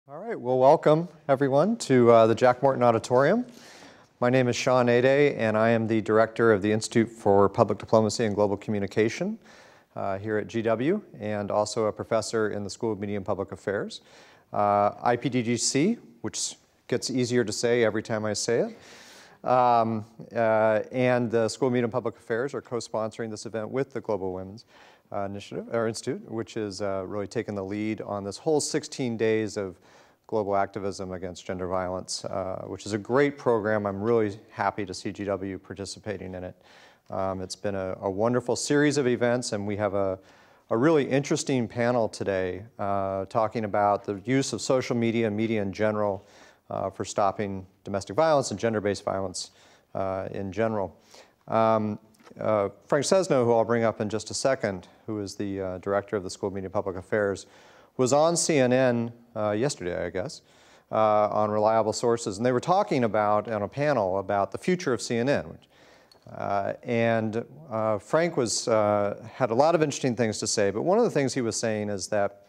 All right, well, welcome everyone to the Jack Morton Auditorium. My name is Shawna Potter.is, and I am the director of the Institute for Public Diplomacy and Global Communication here at GW, and also a professor in the School of Media and Public Affairs. IPDGC, which gets easier to say every time I say it, and the School of Media and Public Affairs are co-sponsoring this event with the Global Women's Institute, which is really taking the lead on this whole 16 days of global activism against gender violence, which is a great program. I'm really happy to see GW participating in it. It's been a wonderful series of events, and we have a really interesting panel today talking about the use of social media and media in general for stopping domestic violence and gender-based violence in general. Frank Sesno, who I'll bring up in just a second, who is the director of the School of Media and Public Affairs, was on CNN yesterday, I guess, on Reliable Sources, and they were talking about, on a panel, about the future of CNN. Frank had a lot of interesting things to say, but one of the things he was saying is that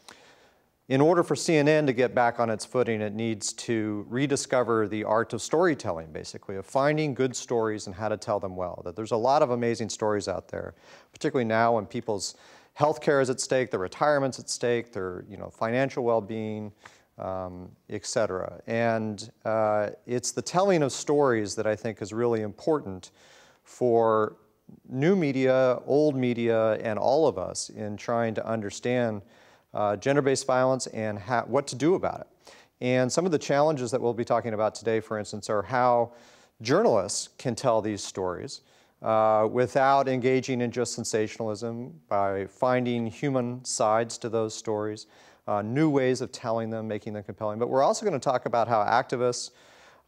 in order for CNN to get back on its footing, it needs to rediscover the art of storytelling, basically, of finding good stories and how to tell them well. That there's a lot of amazing stories out there, particularly now when people's healthcare is at stake, their retirement's at stake, their financial well-being, et cetera. And it's the telling of stories that I think is really important for new media, old media, and all of us in trying to understand gender-based violence and what to do about it. And some of the challenges that we'll be talking about today, for instance, are how journalists can tell these stories without engaging in just sensationalism, by finding human sides to those stories, new ways of telling them, making them compelling. But we're also going to talk about how activists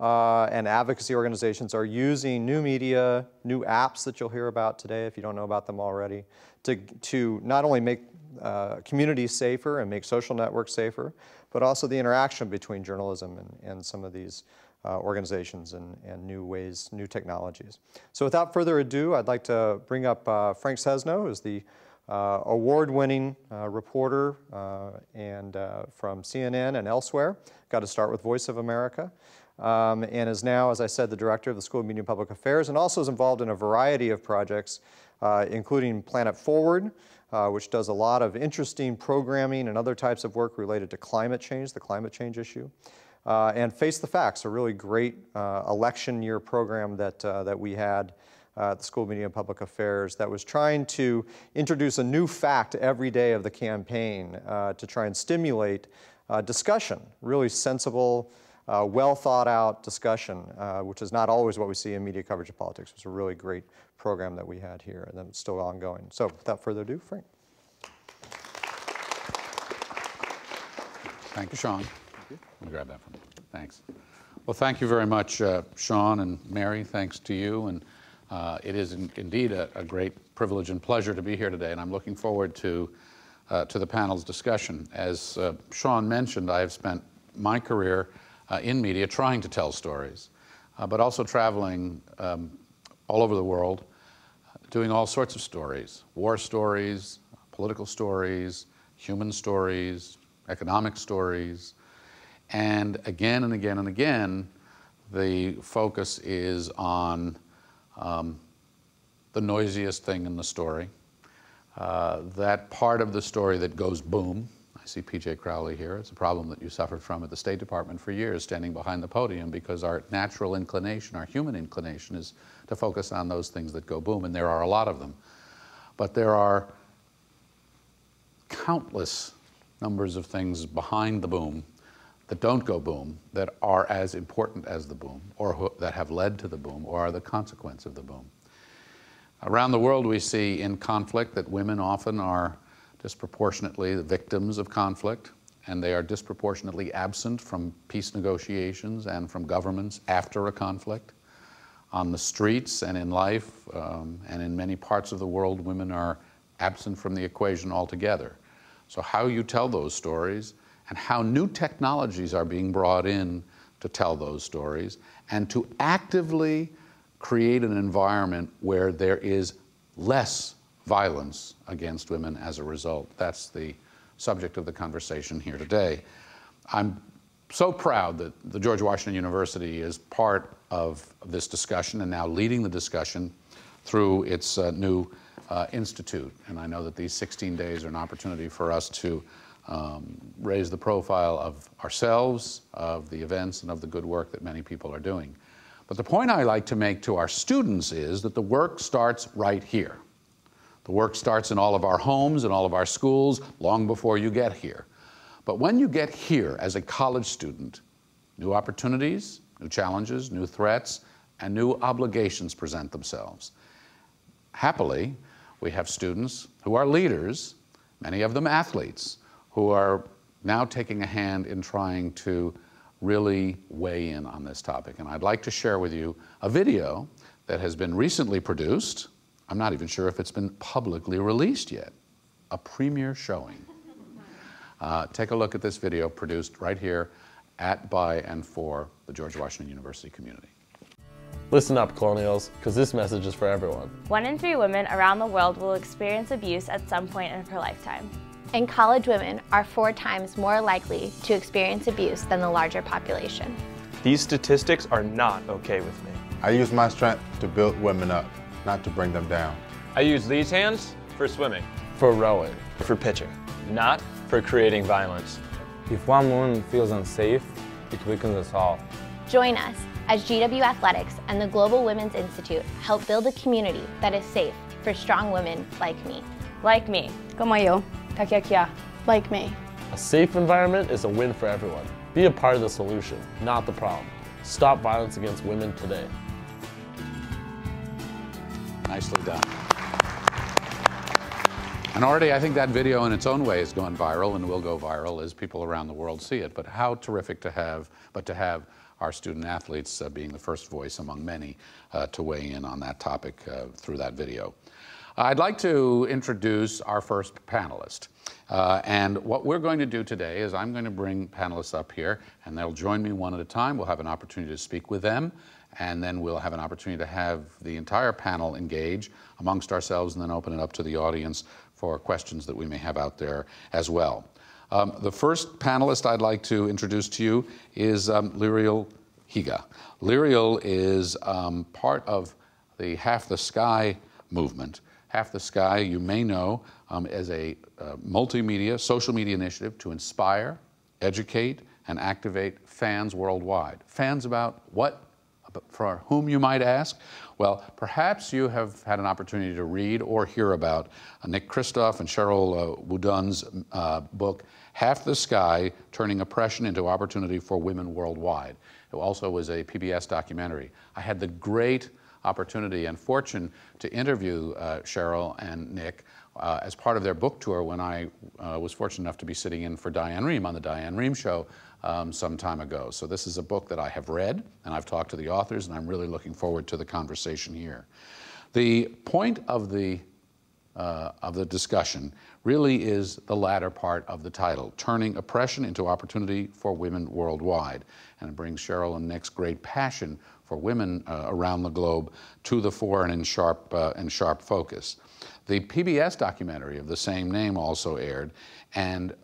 and advocacy organizations are using new media, new apps that you'll hear about today, if you don't know about them already, to not only make communities safer and make social networks safer, but also the interaction between journalism and some of these organizations and new ways, new technologies. So without further ado, I'd like to bring up Frank Sesno, who's the award-winning reporter from CNN and elsewhere. Got to start with Voice of America, and is now, as I said, the director of the School of Media and Public Affairs, and also is involved in a variety of projects, including Planet Forward, which does a lot of interesting programming and other types of work related to climate change, the climate change issue. And Face the Facts, a really great election year program that we had at the School of Media and Public Affairs that was trying to introduce a new fact every day of the campaign to try and stimulate discussion, really sensible, well thought out discussion, which is not always what we see in media coverage of politics. It was a really great program that we had here, and it's still ongoing. So without further ado, Frank. Thank you, Sean. Let me grab that from you. Thanks. Well, thank you very much, Sean and Mary. Thanks to you. And it is indeed a great privilege and pleasure to be here today, and I'm looking forward to the panel's discussion. As Sean mentioned, I have spent my career in media trying to tell stories, but also traveling all over the world, doing all sorts of stories: war stories, political stories, human stories, economic stories. And again and again and again, the focus is on the noisiest thing in the story, that part of the story that goes boom. I see P.J. Crowley here. It's a problem that you suffered from at the State Department for years, standing behind the podium, because our natural inclination, our human inclination, is to focus on those things that go boom, and there are a lot of them. But there are countless numbers of things behind the boom that don't go boom, that are as important as the boom, or that have led to the boom, or are the consequence of the boom. Around the world, we see in conflict that women often are disproportionately the victims of conflict, and they are disproportionately absent from peace negotiations and from governments after a conflict. On the streets and in life, and in many parts of the world, women are absent from the equation altogether. So how you tell those stories, and how new technologies are being brought in to tell those stories, and to actively create an environment where there is less violence against women as a result. That's the subject of the conversation here today. I'm so proud that the George Washington University is part of this discussion and now leading the discussion through its new institute. And I know that these 16 days are an opportunity for us to raise the profile of ourselves, of the events, and of the good work that many people are doing. But the point I like to make to our students is that the work starts right here. The work starts in all of our homes and all of our schools long before you get here. But when you get here as a college student, new opportunities, new challenges, new threats, and new obligations present themselves. Happily, we have students who are leaders, many of them athletes, who are now taking a hand in trying to really weigh in on this topic. And I'd like to share with you a video that has been recently produced. I'm not even sure if it's been publicly released yet. A premiere showing. Take a look at this video produced right here at, by, and for the George Washington University community. Listen up, Colonials, because this message is for everyone. 1 in 3 women around the world will experience abuse at some point in her lifetime. And college women are 4 times more likely to experience abuse than the larger population. These statistics are not okay with me. I use my strength to build women up, not to bring them down. I use these hands for swimming, For rowing. For pitching, not for creating violence. If one woman feels unsafe, it weakens us all. Join us as GW Athletics and the Global Women's Institute help build a community that is safe for strong women like me. Like me. Como yo. Takiakia. Like me. A safe environment is a win for everyone. Be a part of the solution, not the problem. Stop violence against women today. Nicely done. And already I think that video in its own way has gone viral and will go viral as people around the world see it. But how terrific to have our student athletes being the first voice among many to weigh in on that topic through that video. I'd like to introduce our first panelist. And what we're going to do today is I'm going to bring panelists up here, and they'll join me one at a time. We'll have an opportunity to speak with them, and then we'll have an opportunity to have the entire panel engage amongst ourselves and then open it up to the audience for questions that we may have out there as well. The first panelist I'd like to introduce to you is Liriel Higa. Liriel is part of the Half the Sky movement. Half the Sky, you may know, as a multimedia, social media initiative to inspire, educate, and activate fans worldwide. Fans about what? For whom, you might ask? Well, perhaps you have had an opportunity to read or hear about Nick Kristof and Sheryl WuDunn's book, Half the Sky, Turning Oppression into Opportunity for Women Worldwide. It also was a PBS documentary. I had the great opportunity and fortune to interview Sheryl and Nick as part of their book tour when I was fortunate enough to be sitting in for Diane Rehm on the Diane Rehm Show some time ago. So this is a book that I have read, and I've talked to the authors, and I'm really looking forward to the conversation here. The point of the discussion really is the latter part of the title, Turning Oppression into Opportunity for Women Worldwide. And it brings Sheryl and Nick's great passion for women around the globe to the fore and in sharp focus. The PBS documentary of the same name also aired, and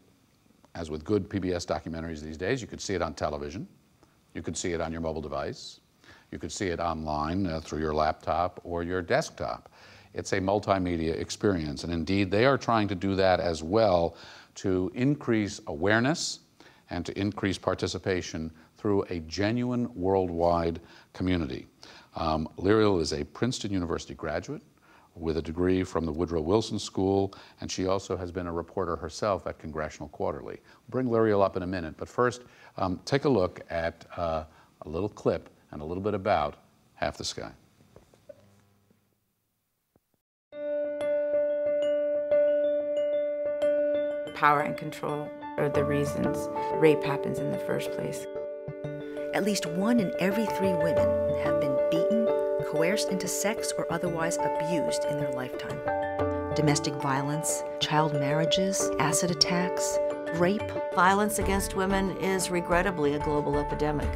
as with good PBS documentaries these days, you could see it on television, you could see it on your mobile device, you could see it online through your laptop or your desktop. It's a multimedia experience, and indeed they are trying to do that as well to increase awareness and to increase participation through a genuine worldwide community. Liriel is a Princeton University graduate with a degree from the Woodrow Wilson School, and she also has been a reporter herself at Congressional Quarterly. We'll bring Liriel up in a minute, but first, take a look at a little clip and a little bit about Half the Sky. Power and control are the reasons rape happens in the first place. At least 1 in every 3 women have been beaten, coerced into sex, or otherwise abused in their lifetime. Domestic violence, child marriages, acid attacks, rape. Violence against women is regrettably a global epidemic.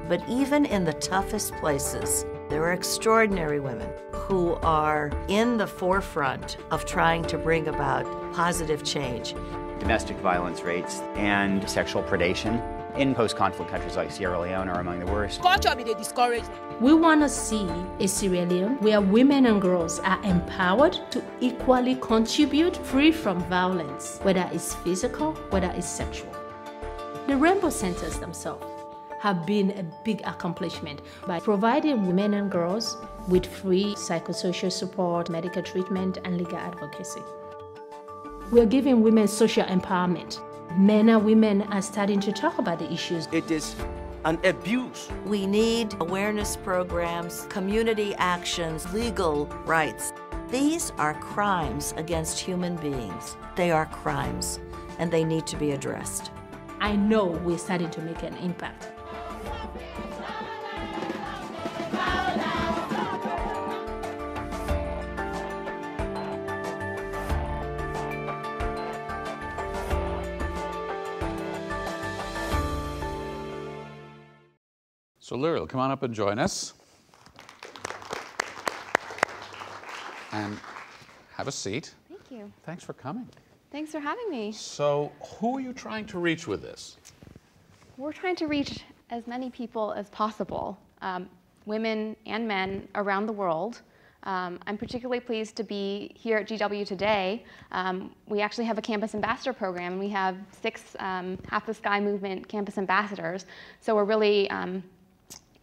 But even in the toughest places, there are extraordinary women who are in the forefront of trying to bring about positive change. Domestic violence rates and sexual predation in post-conflict countries like Sierra Leone are among the worst. We want to see a Sierra Leone where women and girls are empowered to equally contribute free from violence, whether it's physical, whether it's sexual. The Rainbow Centers themselves have been a big accomplishment by providing women and girls with free psychosocial support, medical treatment, and legal advocacy. We're giving women social empowerment. Men and women are starting to talk about the issues. It is an abuse. We need awareness programs, community actions, legal rights. These are crimes against human beings. They are crimes, and they need to be addressed. I know we're starting to make an impact. So Liriel, come on up and join us. And have a seat. Thank you. Thanks for coming. Thanks for having me. So who are you trying to reach with this? We're trying to reach as many people as possible, women and men around the world. I'm particularly pleased to be here at GW today. We actually have a campus ambassador program. We have 6 Half the Sky movement campus ambassadors. So we're really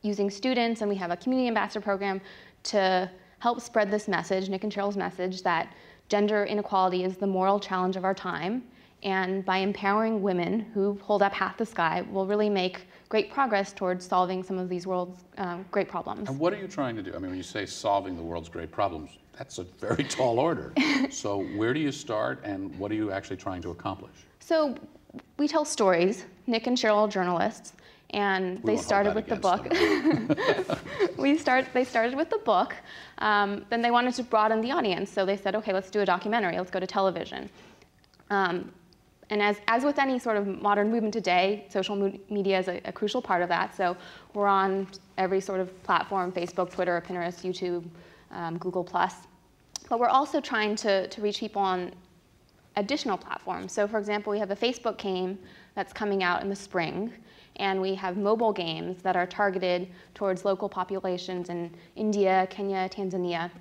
using students, and we have a community ambassador program to help spread this message, Nick and Sheryl's message, that gender inequality is the moral challenge of our time. And by empowering women who hold up half the sky, we'll really make great progress towards solving some of these world's great problems. And what are you trying to do? I mean, when you say solving the world's great problems, that's a very tall order. So where do you start, and what are you actually trying to accomplish? So we tell stories. Nick and Sheryl are journalists, and they started with the book. They started with the book. Then they wanted to broaden the audience, so they said, okay, let's do a documentary. Let's go to television. And as with any sort of modern movement today, social media is a crucial part of that. So we're on every sort of platform: Facebook, Twitter, Pinterest, YouTube, Google+. But we're also trying to reach people on additional platforms. So for example, we have a Facebook game that's coming out in the spring, and we have mobile games that are targeted towards local populations in India, Kenya, Tanzania.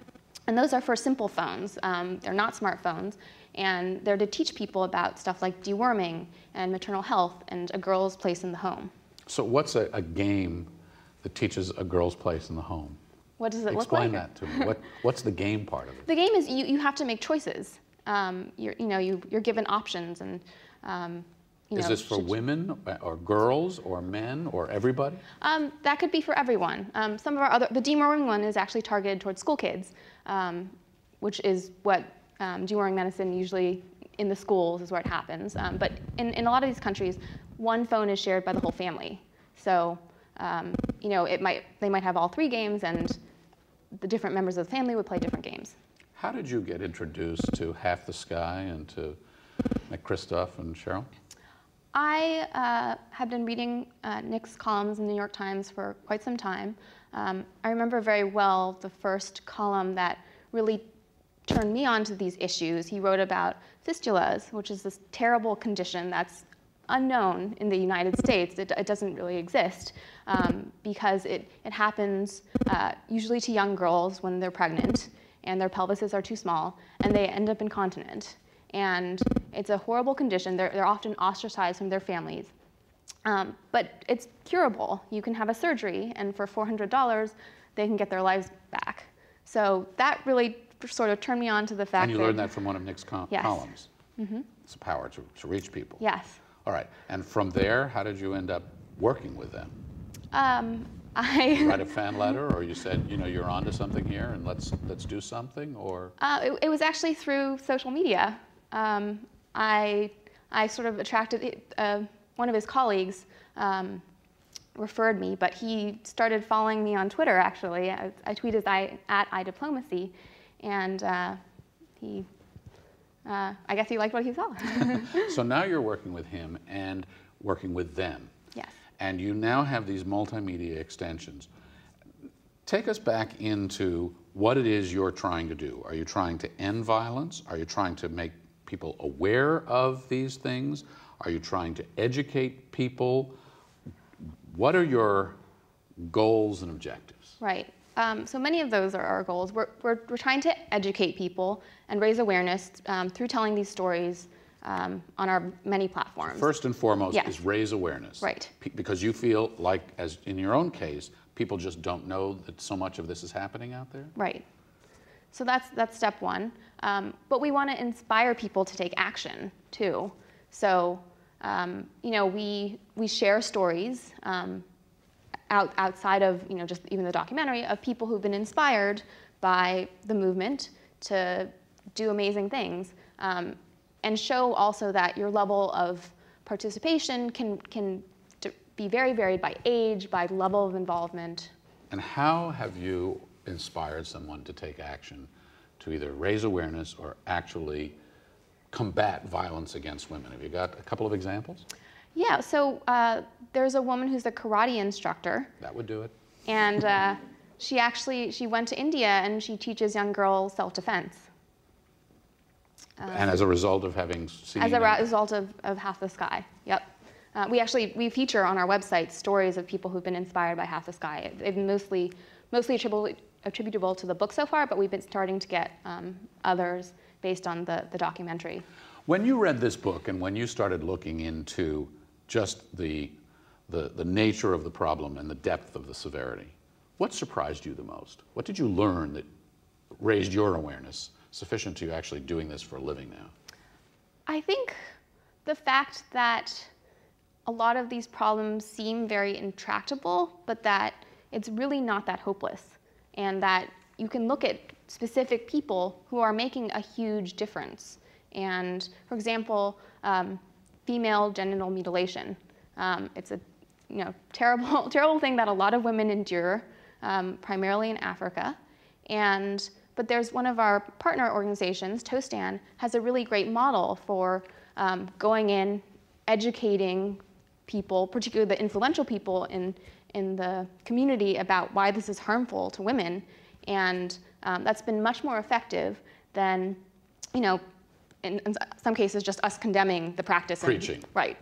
And those are for simple phones. They're not smartphones. And they're to teach people about stuff like deworming and maternal health and a girl's place in the home. So what's a game that teaches a girl's place in the home? What does it look like? Explain that to me. What's the game part of it? The game is you have to make choices. You're given options, and is this for women or girls or men or everybody? That could be for everyone. Some of the deworming one is actually targeted towards school kids, which is what deworming medicine usually in the schools is where it happens. But in a lot of these countries, one phone is shared by the whole family. So they might have all 3 games, and the different members of the family would play different games. How did you get introduced to Half the Sky and to Kristof and Sheryl? I had been reading Nick's columns in the New York Times for quite some time. I remember very well the first column that really turned me on to these issues. He wrote about fistulas, which is this terrible condition that's unknown in the United States. It doesn't really exist because it happens usually to young girls when they're pregnant and their pelvises are too small and they end up incontinent. And it's a horrible condition. They're often ostracized from their families. But it's curable. You can have a surgery, and for $400, they can get their lives back. So that really sort of turned me on to the fact that... And you learned that from one of Nick's yes. columns. Mm-hmm. It's a power to reach people. Yes. All right. And from there, how did you end up working with them? I write a fan letter, or you said, you're onto something here, and let's do something, or? It was actually through social media. I sort of attracted one of his colleagues referred me, but he started following me on Twitter. Actually, I tweeted at iDiplomacy, and I guess he liked what he saw. So now you're working with him and working with them. Yes. And you now have these multimedia extensions. Take us back into what it is you're trying to do. Are you trying to end violence? Are you trying to make people aware of these things? Are you trying to educate people? What are your goals and objectives? Right. So many of those are our goals. We're trying to educate people and raise awareness through telling these stories on our many platforms. First and foremost Yes. is raise awareness. Right. Because you feel like, as in your own case, people just don't know that so much of this is happening out there? Right. So that's step one. But we want to inspire people to take action too. So you know, we share stories outside of, you know, just even the documentary, of people who've been inspired by the movement to do amazing things, and show also that your level of participation can be very varied by age, by level of involvement. And how have you inspired someone to take action to either raise awareness or actually combat violence against women? Have you got a couple of examples? Yeah, so there's a woman who's a karate instructor. That would do it. And she went to India and she teaches young girls self-defense. And as a result of having seen... As a result of Half the Sky, yep. We feature on our website stories of people who've been inspired by Half the Sky. They've been mostly attributable to the book so far, but we've been starting to get others based on the documentary. When you read this book and when you started looking into just the nature of the problem and the depth of the severity, what surprised you the most? What did you learn that raised your awareness sufficient to you actually doing this for a living now? I think the fact that a lot of these problems seem very intractable, but that it's really not that hopeless, and that you can look at specific people who are making a huge difference. And for example, female genital mutilation. It's a terrible thing that a lot of women endure, primarily in Africa. But there's one of our partner organizations, TOSTAN, has a really great model for going in, educating people, particularly the influential people in the community, about why this is harmful to women. And that's been much more effective than, you know, in some cases, just us condemning the practice. Preaching. Right.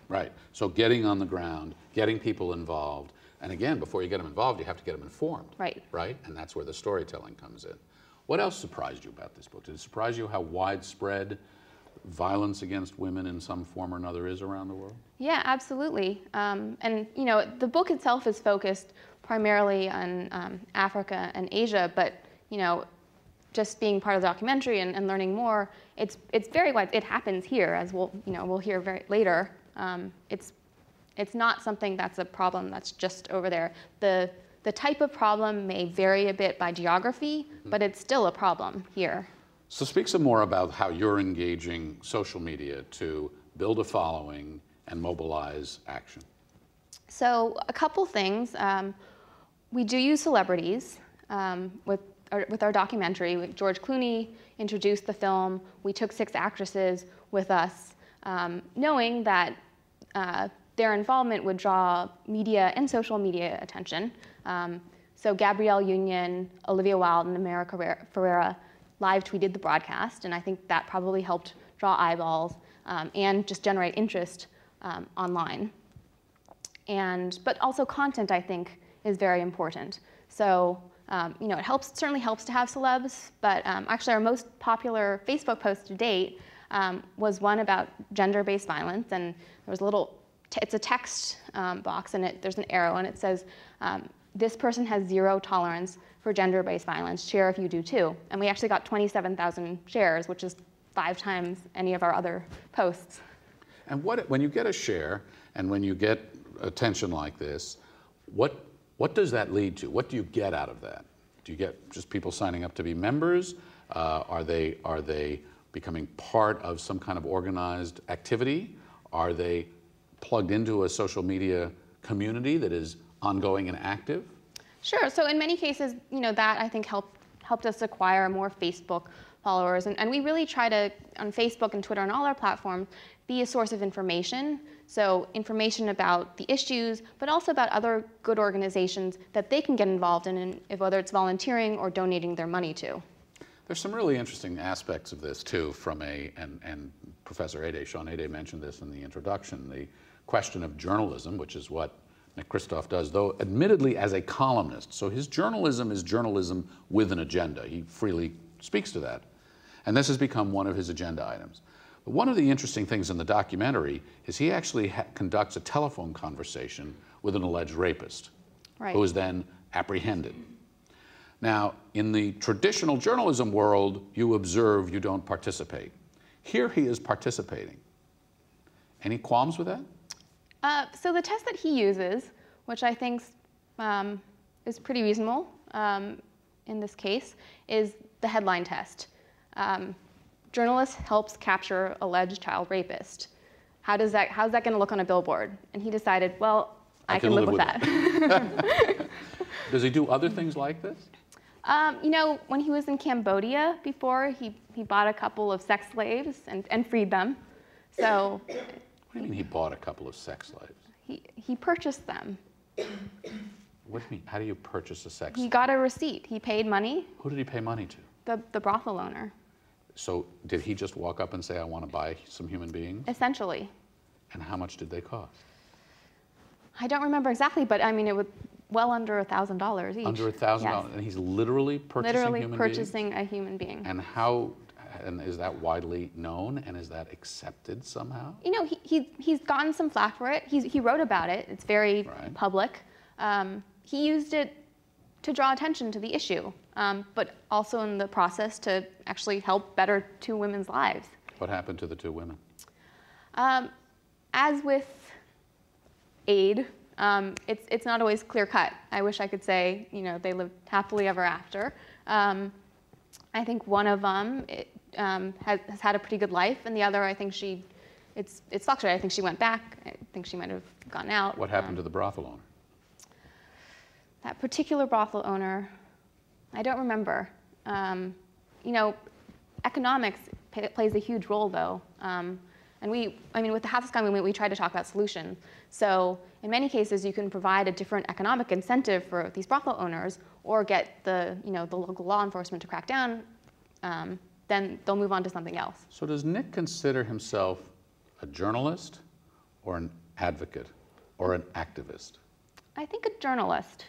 Right. So getting on the ground, getting people involved, and again, before you get them involved, you have to get them informed. Right. Right? And that's where the storytelling comes in. What else surprised you about this book? Did it surprise you how widespread violence against women in some form or another is around the world? Yeah, absolutely. And you know, the book itself is focused primarily on Africa and Asia, but you know, just being part of the documentary and learning more, it's very wide. It happens here, as we'll hear later. It's not something that's a problem that's just over there. The type of problem may vary a bit by geography, but it's still a problem here. So speak some more about how you're engaging social media to build a following and mobilize action. So a couple things. We do use celebrities with our documentary. George Clooney introduced the film. We took 6 actresses with us, knowing that their involvement would draw media and social media attention. So Gabrielle Union, Olivia Wilde, and Amara Ferreira live tweeted the broadcast, and I think that probably helped draw eyeballs and just generate interest online. But also content, I think, is very important. So you know, it certainly helps to have celebs, but actually our most popular Facebook post to date was one about gender-based violence, and there was a little, it's a text box, and there's an arrow, and it says, this person has 0 tolerance for gender-based violence. Share if you do too. And we actually got 27,000 shares, which is 5 times any of our other posts. And when you get a share, and when you get attention like this, what does that lead to? What do you get out of that? Do you get just people signing up to be members? Are they becoming part of some kind of organized activity? Are they plugged into a social media community that is ongoing and active? Sure. So in many cases, you know, that I think helped us acquire more Facebook followers. And we really try to, on Facebook and Twitter and all our platforms, be a source of information. So information about the issues, but also about other good organizations that they can get involved in, whether it's volunteering or donating their money to. There's some really interesting aspects of this too and Professor Shawna mentioned this in the introduction, the question of journalism, which is what Nick Kristof does, though admittedly as a columnist. So his journalism is journalism with an agenda. He freely speaks to that. And this has become one of his agenda items. But one of the interesting things in the documentary is he actually conducts a telephone conversation with an alleged rapist, who is then apprehended. Now, in the traditional journalism world, you observe, you don't participate. Here he is participating. Any qualms with that? So the test that he uses, which I think is pretty reasonable in this case, is the headline test. Journalist helps capture alleged child rapist. How's that going to look on a billboard? And he decided, well, I can live with that. Does he do other things like this? You know, when he was in Cambodia before, he bought a couple of sex slaves and freed them. So. What do you mean he bought a couple of sex slaves? He purchased them. What do you mean? How do you purchase a sex slave? He got a receipt. He paid money. Who did he pay money to? The brothel owner. So did he just walk up and say, I want to buy some human beings? Essentially. And how much did they cost? I don't remember exactly, but I mean, it was well under $1,000 each. Under $1,000, yes. And he's literally purchasing a human being. And how? And is that widely known? And is that accepted somehow? You know, he's gotten some flack for it. He wrote about it. It's very public. He used it to draw attention to the issue, but also in the process to actually help better two women's lives. What happened to the two women? As with aid, it's not always clear cut. I wish I could say, you know, they lived happily ever after. I think one of them has had a pretty good life, and the other, I think it's fluctuated. I think she went back. I think she might have gotten out. What happened to the brothel owner? That particular brothel owner, I don't remember. You know, economics plays a huge role, though. And I mean, with the Half the Sky movement, we try to talk about solutions. So in many cases, you can provide a different economic incentive for these brothel owners, or get the local law enforcement to crack down. Then they'll move on to something else. So does Nick consider himself a journalist, or an advocate, or an activist? I think a journalist.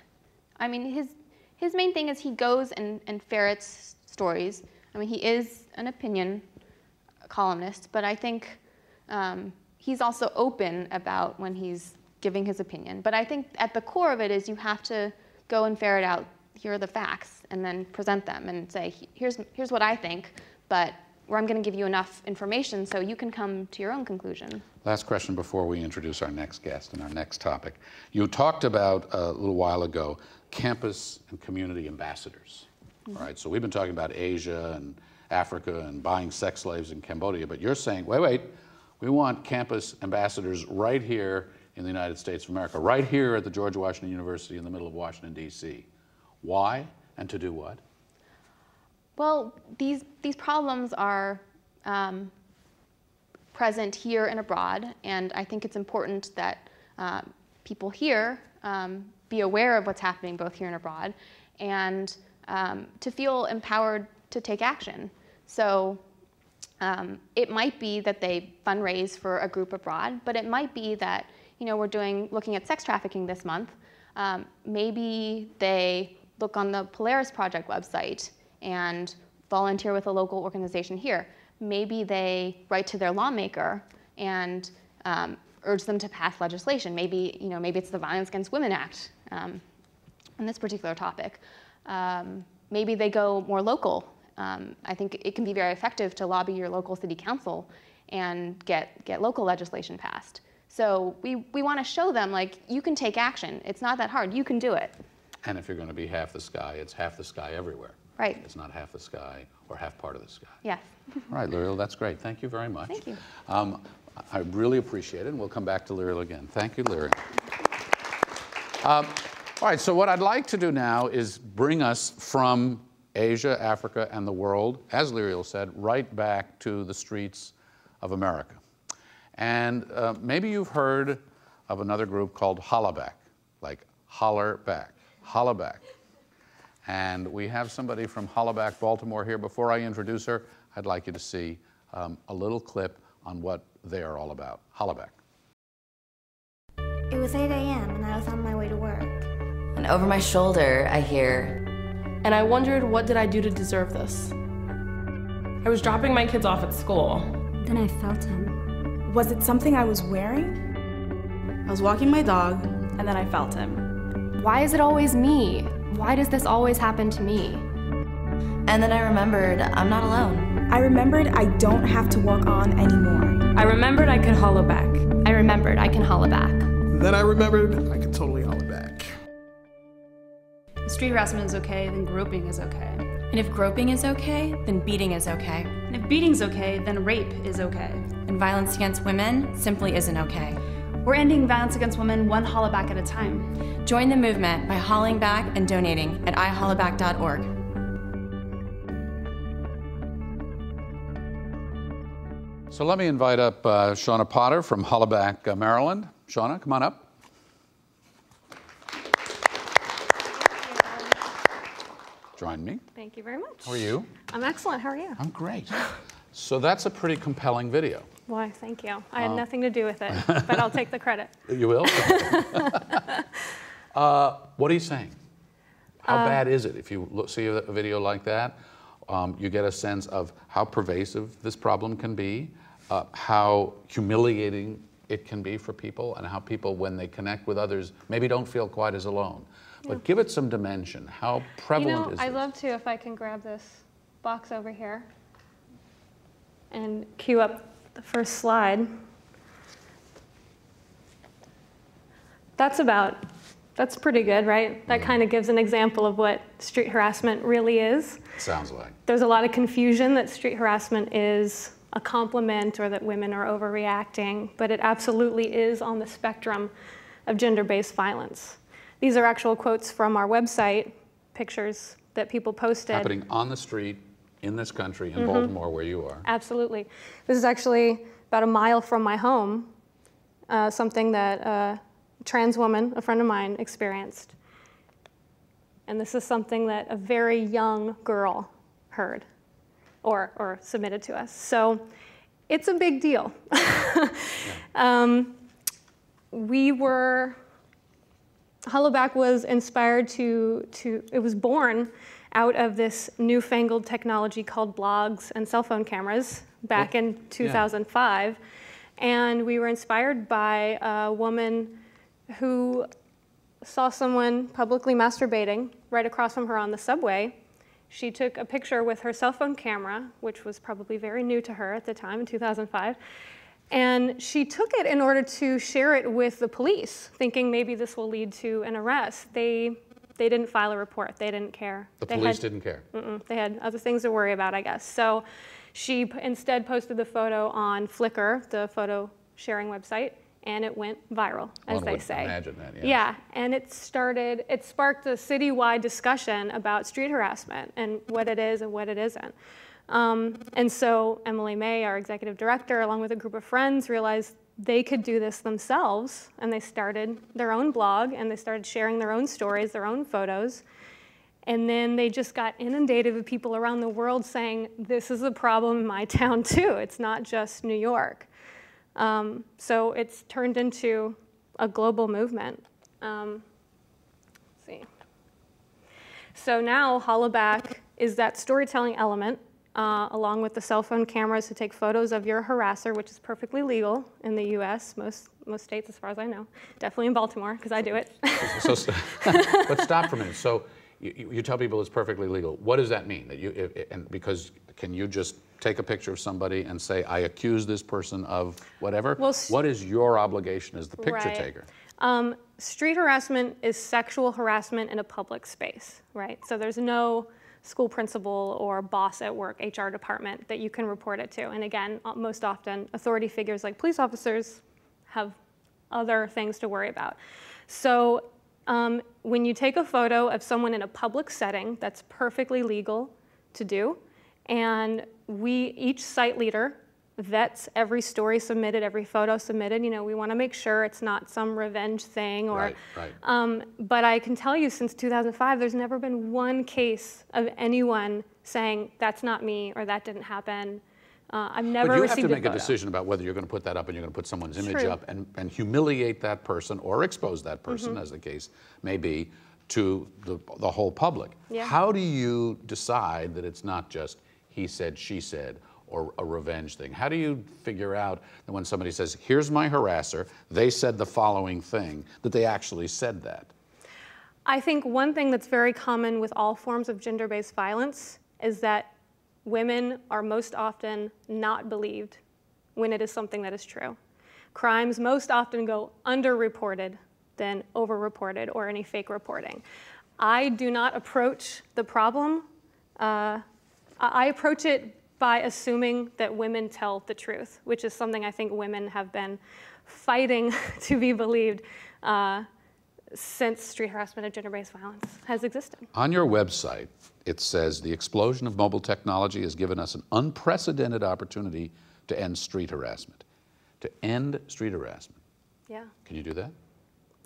I mean, his main thing is he goes and ferrets stories. I mean, he is an opinion columnist, but I think he's also open about when he's giving his opinion. But I think at the core of it is you have to go and ferret out, here are the facts, and then present them and say, here's what I think, but where I'm going to give you enough information so you can come to your own conclusion. Last question before we introduce our next guest and our next topic. You talked about a little while ago campus and community ambassadors. Mm-hmm. All right, so we've been talking about Asia and Africa and buying sex slaves in Cambodia, but you're saying, wait, we want campus ambassadors right here in the United States of America, right here at the George Washington University in the middle of Washington, D.C. Why, and to do what? Well, these problems are present here and abroad, and I think it's important that people here be aware of what's happening both here and abroad, and to feel empowered to take action. So it might be that they fundraise for a group abroad, but it might be that, you know, we're looking at sex trafficking this month. Maybe they look on the Polaris Project website and volunteer with a local organization here. Maybe they write to their lawmaker and urge them to pass legislation. Maybe it's the Violence Against Women Act on this particular topic. Maybe they go more local. I think it can be very effective to lobby your local city council and get local legislation passed. So we want to show them, like, you can take action. It's not that hard. You can do it. And if you're going to be half the sky, it's half the sky everywhere. Right. It's not half the sky or half part of the sky. Yes. All right, Liriel, that's great. Thank you very much. Thank you. I really appreciate it, and we'll come back to Liriel again. Thank you, Liriel. All right, so what I'd like to do now is bring us from Asia, Africa, and the world, as Liriel said, right back to the streets of America. And maybe you've heard of another group called Hollaback, like holler back, Hollaback. And we have somebody from Hollaback, Baltimore here. Before I introduce her, I'd like you to see a little clip on what they are all about. Hollaback. It was 8 a.m. and I was on And over my shoulder, I hear, and I wondered, what did I do to deserve this? I was dropping my kids off at school. Then I felt him. Was it something I was wearing? I was walking my dog, and then I felt him. Why is it always me? Why does this always happen to me? And then I remembered I'm not alone. I remembered I don't have to walk on anymore. I remembered I could Hollaback. I remembered I can Hollaback. Then I remembered I could totally Hollaback. If street harassment is okay, then groping is okay. And if groping is okay, then beating is okay. And if beating's okay, then rape is okay. And violence against women simply isn't okay. We're ending violence against women one Hollaback at a time. Join the movement by hauling back and donating at ihollaback.org. So let me invite up Shawna Potter from Hollaback, Maryland. Shawna, come on up. Join me. Thank you very much. How are you? I'm excellent. How are you? I'm great. So that's a pretty compelling video. Why, thank you. I had nothing to do with it, but I'll take the credit. You will? What are you saying? How bad is it? If you see a video like that, you get a sense of how pervasive this problem can be, how humiliating it can be for people, and how people, when they connect with others, maybe don't feel quite as alone. But give it some dimension. How prevalent is it? I'd love to, if I can grab this box over here and cue up the first slide. That's pretty good, right? That kind of gives an example of what street harassment really is. Sounds like. There's a lot of confusion that street harassment is a compliment or that women are overreacting, but it absolutely is on the spectrum of gender-based violence. These are actual quotes from our website, pictures that people posted. Happening on the street in this country, in Baltimore, where you are. Absolutely. This is actually about a mile from my home, something that a trans woman, a friend of mine, experienced. And this is something that a very young girl heard or submitted to us. So it's a big deal. Hollaback was inspired it was born out of this newfangled technology called blogs and cell phone cameras back in 2005. Yeah. And we were inspired by a woman who saw someone publicly masturbating right across from her on the subway. She took a picture with her cell phone camera, which was probably very new to her at the time in 2005. And she took it in order to share it with the police, thinking maybe this will lead to an arrest. They didn't file a report. They didn't care. The police didn't care? They had other things to worry about, I guess. So she instead posted the photo on Flickr, the photo sharing website, and it went viral, as they say. Imagine that, yes. Yeah, and it sparked a citywide discussion about street harassment and what it is and what it isn't. And so Emily May, our executive director, along with a group of friends, realized they could do this themselves, and they started their own blog, and they started sharing their own stories, their own photos. And then they just got inundated with people around the world saying, this is a problem in my town too. It's not just New York. So it's turned into a global movement. Let's see. So now Hollaback is that storytelling element, along with the cell phone cameras to take photos of your harasser, which is perfectly legal in the US, most states as far as I know. Definitely in Baltimore, because I do it. But stop for a minute. So you tell people it's perfectly legal. What does that mean? Because can you just take a picture of somebody and say, I accuse this person of whatever? Well, what is your obligation as the picture taker? Street harassment is sexual harassment in a public space, right? So there's no school principal or boss at work, HR department, that you can report it to. And again, most often, authority figures like police officers have other things to worry about. So when you take a photo of someone in a public setting, that's perfectly legal to do. And each site leader vets every story submitted, every photo submitted. You know, we want to make sure it's not some revenge thing or, but I can tell you since 2005, there's never been one case of anyone saying that's not me or that didn't happen. I've never received a photo. But you have to make a decision about whether you're going to put that up and you're going to put someone's image up and humiliate that person or expose that person, as the case may be, to the whole public. Yeah. How do you decide that it's not just he said, she said, or a revenge thing? How do you figure out that when somebody says, here's my harasser, they said the following thing, that they actually said that? I think one thing that's very common with all forms of gender-based violence is that women are most often not believed when it is something that is true. Crimes most often go underreported than overreported or any fake reporting. I do not approach the problem. I approach it by assuming that women tell the truth, which is something I think women have been fighting to be believed since street harassment and gender-based violence has existed. On your website, it says, the explosion of mobile technology has given us an unprecedented opportunity to end street harassment. To end street harassment. Yeah. Can you do that?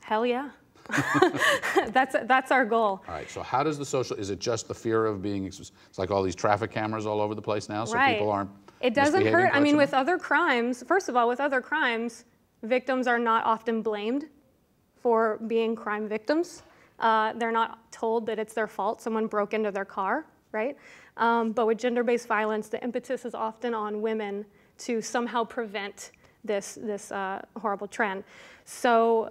Hell yeah. That's our goal. All right, so how does the social, is it just the fear of being, it's like all these traffic cameras all over the place now, so right. people aren't It doesn't hurt. I mean, with enough? other crimes, first of all, with other crimes, victims are not often blamed for being crime victims. They're not told that it's their fault, someone broke into their car, right? But with gender-based violence, the impetus is often on women to somehow prevent this horrible trend. So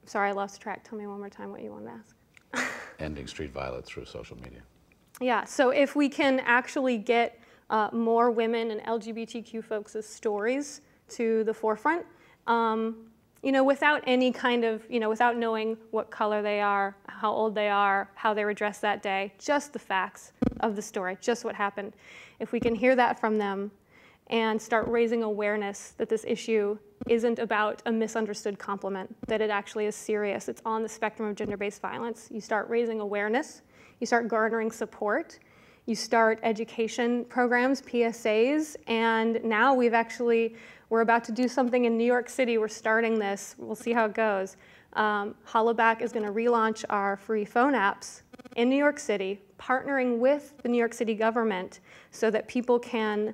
sorry, I lost track. Tell me one more time what you wanted to ask. Ending street violence through social media. Yeah, so if we can actually get more women and LGBTQ folks' stories to the forefront, you know, without any kind of, you know, without knowing what color they are, how old they are, how they were dressed that day, just the facts of the story, just what happened. If we can hear that from them and start raising awareness that this issue isn't about a misunderstood compliment, that it actually is serious, it's on the spectrum of gender-based violence, you start raising awareness, you start garnering support, you start education programs, PSAs, and now we're about to do something in New York City. We're starting this. We'll see how it goes. Hollaback is going to relaunch our free phone apps in New York City, partnering with the New York City government so that people can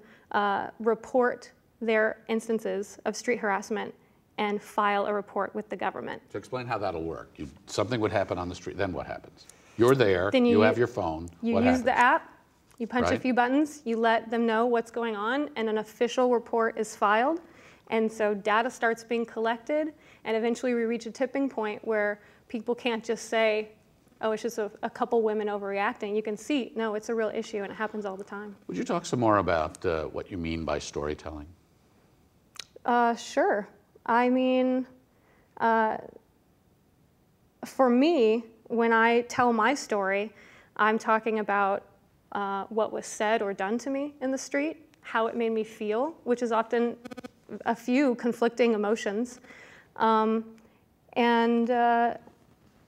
report their instances of street harassment and file a report with the government. To explain how that'll work, something would happen on the street, then what happens? You're there, then you have your phone, you what use happens? the app, you punch Right. a few buttons, you let them know what's going on, and an official report is filed. And so data starts being collected, and eventually we reach a tipping point where people can't just say, oh, it's just a couple women overreacting. You can see, no, it's a real issue, and it happens all the time. Would you talk some more about what you mean by storytelling? Sure. I mean, for me, when I tell my story, I'm talking about what was said or done to me in the street, how it made me feel, which is often a few conflicting emotions.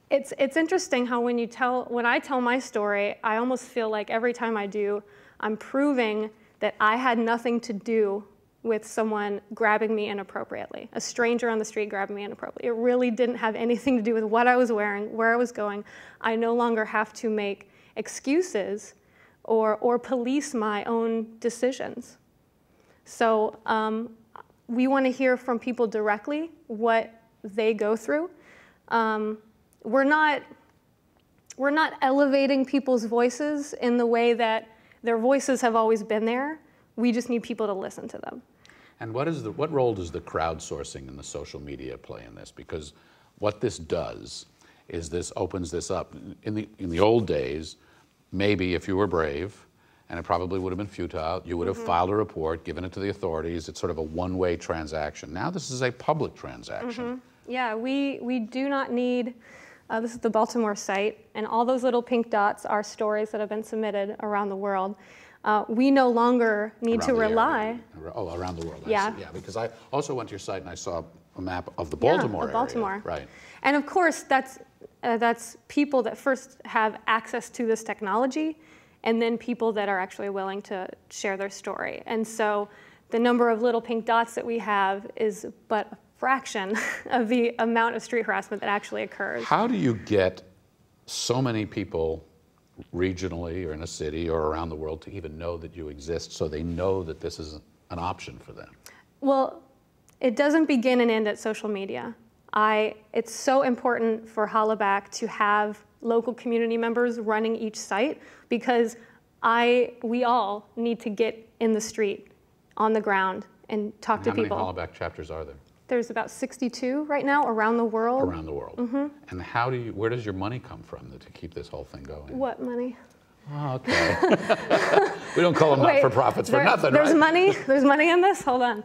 It's interesting how when I tell my story, I almost feel like every time I do, I'm proving that I had nothing to do with someone grabbing me inappropriately, a stranger on the street grabbing me inappropriately. It really didn't have anything to do with what I was wearing, where I was going. I no longer have to make excuses or police my own decisions. So we want to hear from people directly what they go through. We're not elevating people's voices in the way that their voices have always been there. We just need people to listen to them. And what role does the crowdsourcing and the social media play in this? Because what this does is this opens this up. In the old days, maybe if you were brave, and it probably would have been futile, you would have filed a report, given it to the authorities. It's sort of a one-way transaction. Now this is a public transaction. Yeah, we do not need, this is the Baltimore site, and all those little pink dots are stories that have been submitted around the world. We no longer need to rely. Oh, around the world. Yeah. I see. Yeah, because I also went to your site and I saw a map of the Baltimore area. Baltimore. Right. And of course, that's people that first have access to this technology, and then people that are actually willing to share their story. And so the number of little pink dots that we have is but a fraction of the amount of street harassment that actually occurs. How do you get so many people regionally or in a city or around the world to even know that you exist, so they know that this is an option for them? Well, it doesn't begin and end at social media. It's so important for Hollaback to have local community members running each site, because we all need to get in the street, on the ground, and talk to people. How many Hollaback chapters are there? There's about 62 right now around the world. Around the world. Mm-hmm. And where does your money come from to keep this whole thing going? What money? Oh, okay. We don't call them not-for-profits for nothing, there's right? There's money in this? Hold on.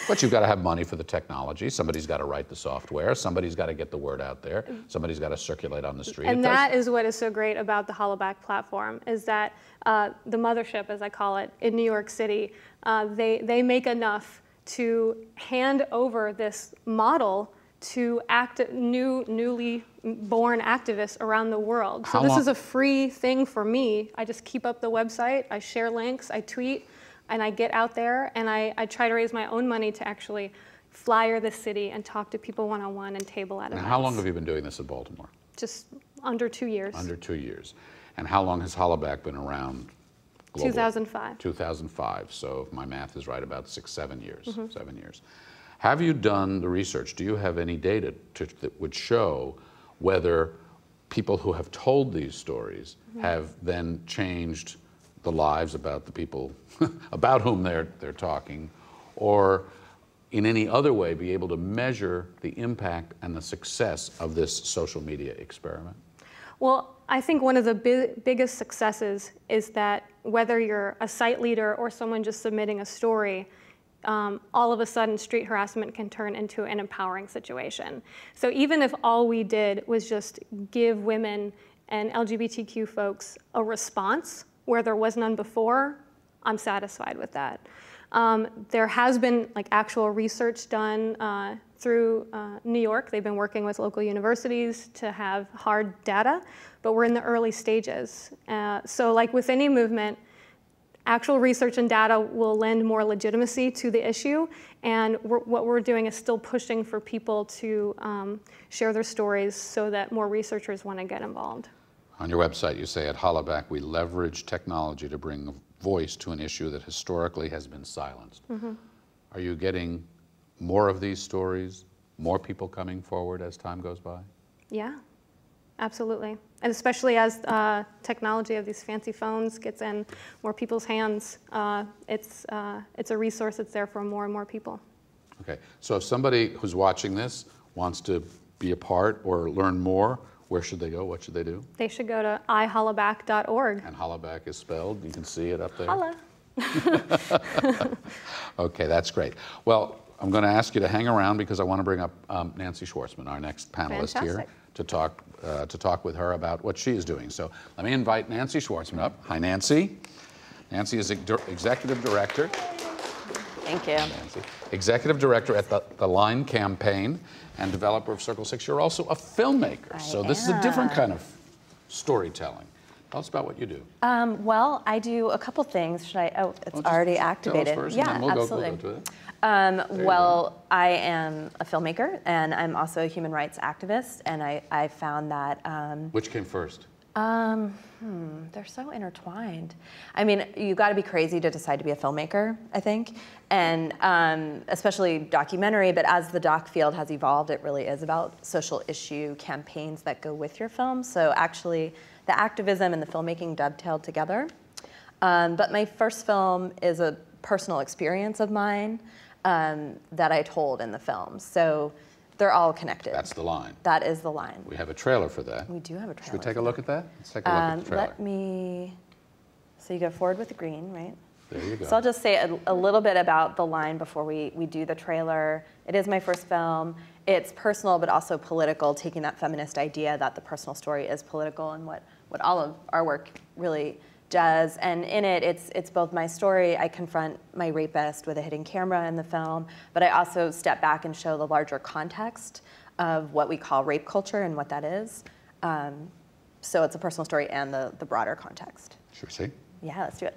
But you've got to have money for the technology. Somebody's got to write the software. Somebody's got to get the word out there. Somebody's got to circulate on the street. And that is what is so great about the Hollaback platform, is that the mothership, as I call it, in New York City, they make enough to hand over this model to newly born activists around the world. So this is a free thing for me. I just keep up the website, I share links, I tweet, and I get out there, and I try to raise my own money to actually flyer the city and talk to people one-on-one and table at events. How long have you been doing this in Baltimore? Just under 2 years. Under 2 years. And how long has Hollaback been around globally? 2005. 2005. So if my math is right, about 6-7 years. Mm-hmm. 7 years. Have you done the research? Do you have any data that would show whether people who have told these stories have then changed the lives about the people about whom they're talking, or in any other way be able to measure the impact and the success of this social media experiment? Well, I think one of the biggest successes is that whether you're a site leader or someone just submitting a story, all of a sudden street harassment can turn into an empowering situation. So even if all we did was just give women and LGBTQ folks a response where there was none before, I'm satisfied with that. There has been actual research done through New York. They've been working with local universities to have hard data, but we're in the early stages. So like with any movement, actual research and data will lend more legitimacy to the issue, and what we're doing is still pushing for people to share their stories so that more researchers want to get involved. On your website, you say, at Hollaback, we leverage technology to bring voice to an issue that historically has been silenced. Mm-hmm. Are you getting more of these stories, more people coming forward as time goes by? Yeah, absolutely. And especially as technology of these fancy phones gets in more people's hands, it's a resource that's there for more and more people. Okay, so if somebody who's watching this wants to be a part or learn more, where should they go? What should they do? They should go to ihollaback.org. And Hollaback is spelled, you can see it up there. Holla. Okay, that's great. Well, I'm going to ask you to hang around because I want to bring up Nancy Schwartzman, our next panelist here, to talk with her about what she is doing. So let me invite Nancy Schwartzman up. Hi, Nancy. Nancy is Executive Director. Thank you. Nancy. Executive Director at the Line Campaign and developer of Circle 6. You're also a filmmaker. So this is a different kind of storytelling. Tell us about what you do. Well, I do a couple things. Should I? Oh, it's already activated. Tell us first, yeah, and then we'll absolutely. Go to it. Well, I am a filmmaker, and I'm also a human rights activist, and I found that... Which came first? They're so intertwined. I mean, you got to be crazy to decide to be a filmmaker, I think, and especially documentary, but as the doc field has evolved, it really is about social issue campaigns that go with your film. So actually, the activism and the filmmaking dovetailed together. But my first film is a personal experience of mine that I told in the film. So they're all connected. That's the line. That is the line. We have a trailer for that. We do have a trailer. Should we take a look at that? Let's take a look at the trailer. So you go forward with the green, right? There you go. So I'll just say a little bit about the line before we do the trailer. It is my first film. It's personal, but also political, taking that feminist idea that the personal story is political and what all of our work really does. And in it, it's both my story. I confront my rapist with a hidden camera in the film, but I also step back and show the larger context of what we call rape culture and what that is. So it's a personal story and the broader context. Should we see? Yeah, let's do it.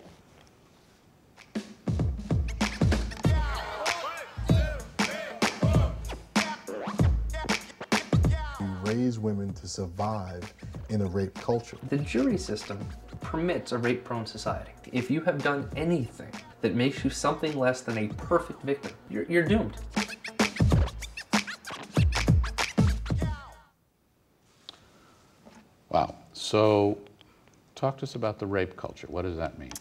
We raise women to survive in a rape culture. The jury system permits a rape-prone society. If you have done anything that makes you something less than a perfect victim, you're doomed. So talk to us about the rape culture. What does that mean?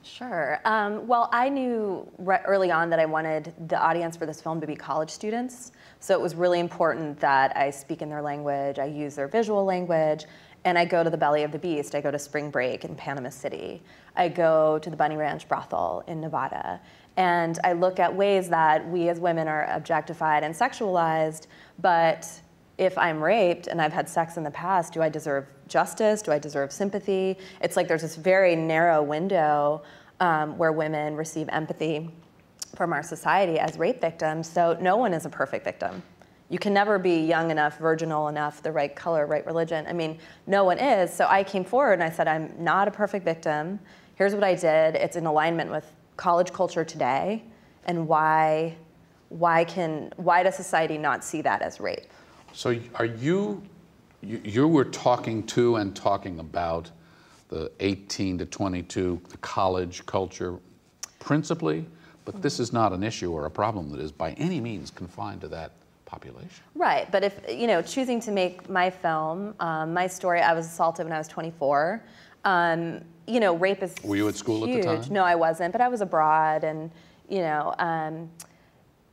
Sure. Well, I knew early on that I wanted the audience for this film to be college students. So it was really important that I speak in their language, I use their visual language, and I go to the belly of the beast. I go to spring break in Panama City. I go to the Bunny Ranch brothel in Nevada. And I look at ways that we as women are objectified and sexualized, but if I'm raped and I've had sex in the past, do I deserve justice? Do I deserve sympathy? It's like there's this very narrow window where women receive empathy from our society as rape victims. So no one is a perfect victim. You can never be young enough, virginal enough, the right color, right religion. I mean, no one is. So I came forward and I said, I'm not a perfect victim. Here's what I did. It's in alignment with college culture today. And why does society not see that as rape? So are you were talking to and talking about the 18 to 22, the college culture principally, but this is not an issue or a problem that is by any means confined to that population. Right, but if, choosing to make my film, my story, I was assaulted when I was 24. Rape is Were you at school huge. at the time? No, I wasn't, but I was abroad, and,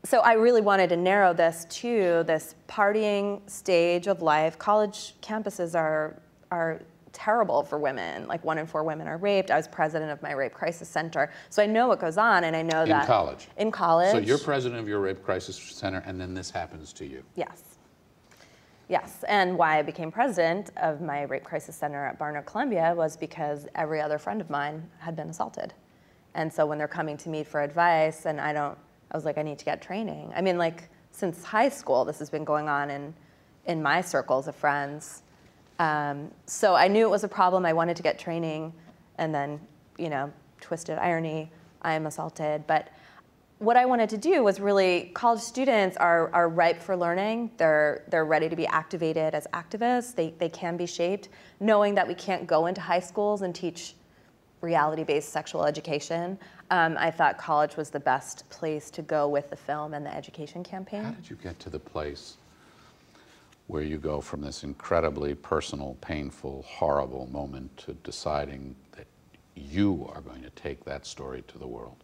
so I really wanted to narrow this to this partying stage of life. College campuses are terrible for women. Like 1 in 4 women are raped. I was president of my rape crisis center. So I know what goes on, and I know that— In college? In college. So you're president of your rape crisis center, and then this happens to you? Yes. Yes, and why I became president of my rape crisis center at Barnard Columbia was because every other friend of mine had been assaulted. And so when they're coming to me for advice, and I was like, I need to get training. I mean, like, since high school, this has been going on in my circles of friends. So I knew it was a problem. I wanted to get training, and then, twisted irony, I am assaulted. But what I wanted to do was really, college students are ripe for learning. They're ready to be activated as activists. They can be shaped. Knowing that we can't go into high schools and teach reality-based sexual education, I thought college was the best place to go with the film and the education campaign. How did you get to the place where you go from this incredibly personal, painful, horrible moment to deciding that you are going to take that story to the world?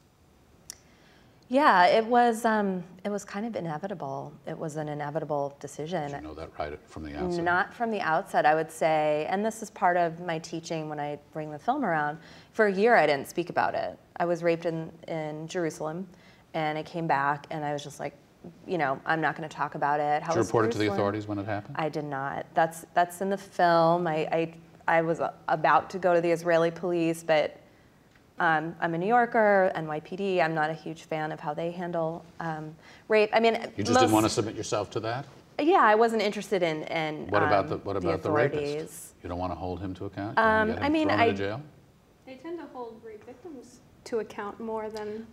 Yeah, it was kind of inevitable. It was an inevitable decision. Did you know that right from the outset? Not from the outset, I would say, and this is part of my teaching when I bring the film around. For a year, I didn't speak about it. I was raped in Jerusalem, and I came back, and I was just like, I'm not going to talk about it. Did you report it to the authorities when it happened? I did not. That's in the film. I was about to go to the Israeli police, but I'm a New Yorker, NYPD. I'm not a huge fan of how they handle rape. I mean, you just didn't want to submit yourself to that? Yeah, I wasn't interested in what about the rapist? You don't want to hold him to account? You want to get him thrown into jail? They tend to hold rape victims to account more than,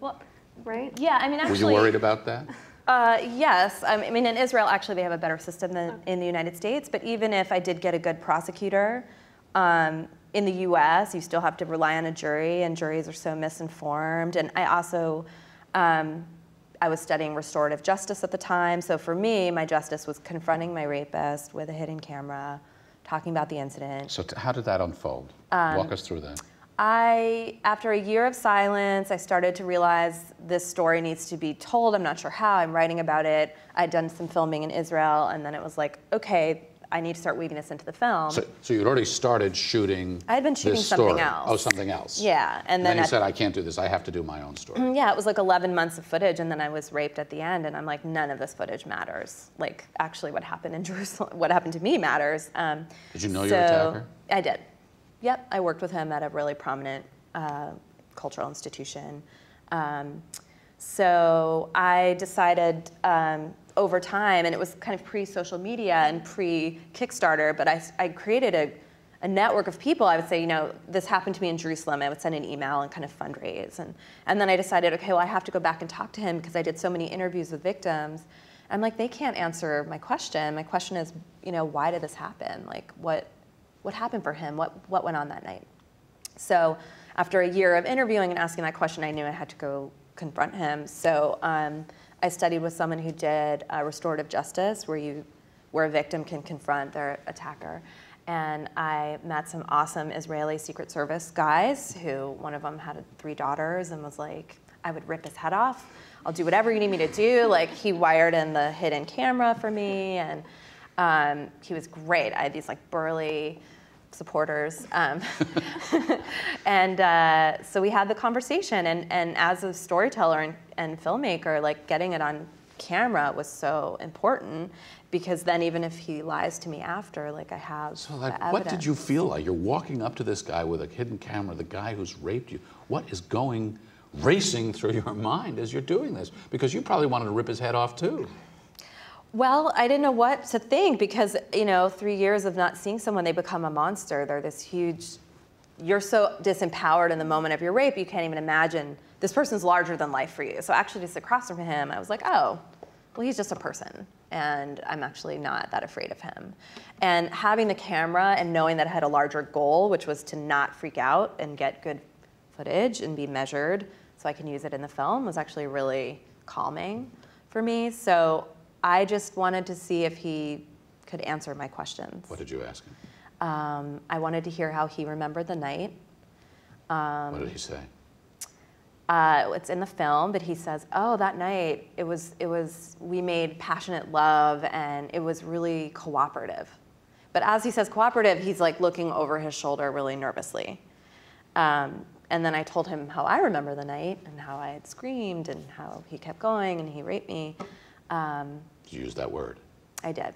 right? Yeah, I mean, actually. Were you worried about that? Yes, I mean, in Israel, actually, they have a better system than in the United States. But even if I did get a good prosecutor, in the U.S., you still have to rely on a jury, and juries are so misinformed. And I also, I was studying restorative justice at the time. So for me, my justice was confronting my rapist with a hidden camera, talking about the incident. So how did that unfold? Walk us through that. After a year of silence, I started to realize this story needs to be told. I'm not sure how. I'm writing about it. I'd done some filming in Israel, and then it was like, okay, I need to start weaving this into the film. So you'd already started shooting I had been shooting something else. Oh, something else. Yeah. And then you said, I can't do this. I have to do my own story. Yeah, it was like 11 months of footage, and then I was raped at the end, and I'm like, none of this footage matters. Like, actually what happened in Jerusalem, what happened to me matters. Did you know your attacker? I did. Yep, I worked with him at a really prominent cultural institution. So I decided over time, and it was kind of pre-social media and pre-Kickstarter, but I created a network of people. I would say, this happened to me in Jerusalem. I would send an email and kind of fundraise. And then I decided, okay, well, I have to go back and talk to him because I did so many interviews with victims. I'm like, they can't answer my question. My question is, why did this happen? Like, what happened for him? What went on that night? So after a year of interviewing and asking that question, I knew I had to go confront him. So I studied with someone who did restorative justice, where a victim can confront their attacker. And I met some awesome Israeli Secret Service guys who, one of them had 3 daughters and was like, I would rip his head off. I'll do whatever you need me to do. Like, he wired in the hidden camera for me, and he was great. I had these like burly supporters. And so we had the conversation, and as a storyteller and filmmaker, like getting it on camera was so important, because then even if he lies to me after, like I have So like, the what evidence. did you feel like? You're walking up to this guy with a hidden camera, the guy who's raped you. What is racing through your mind as you're doing this? Because you probably wanted to rip his head off too. Well, I didn't know what to think, because, you know, 3 years of not seeing someone, they become a monster. They're this huge, you're so disempowered in the moment of your rape, you can't even imagine this person's larger than life for you. So actually just across from him, I was like, oh, well, he's just a person, and I'm actually not that afraid of him. And having the camera and knowing that I had a larger goal, which was to not freak out and get good footage and be measured so I can use it in the film, was actually really calming for me. So I just wanted to see if he could answer my questions. What did you ask him? I wanted to hear how he remembered the night. What did he say? It's in the film, but he says, oh, that night, we made passionate love, and it was really cooperative. But as he says cooperative, he's like looking over his shoulder really nervously. And then I told him how I remember the night, and how I had screamed, and how he kept going, and he raped me. Did you use that word? I did.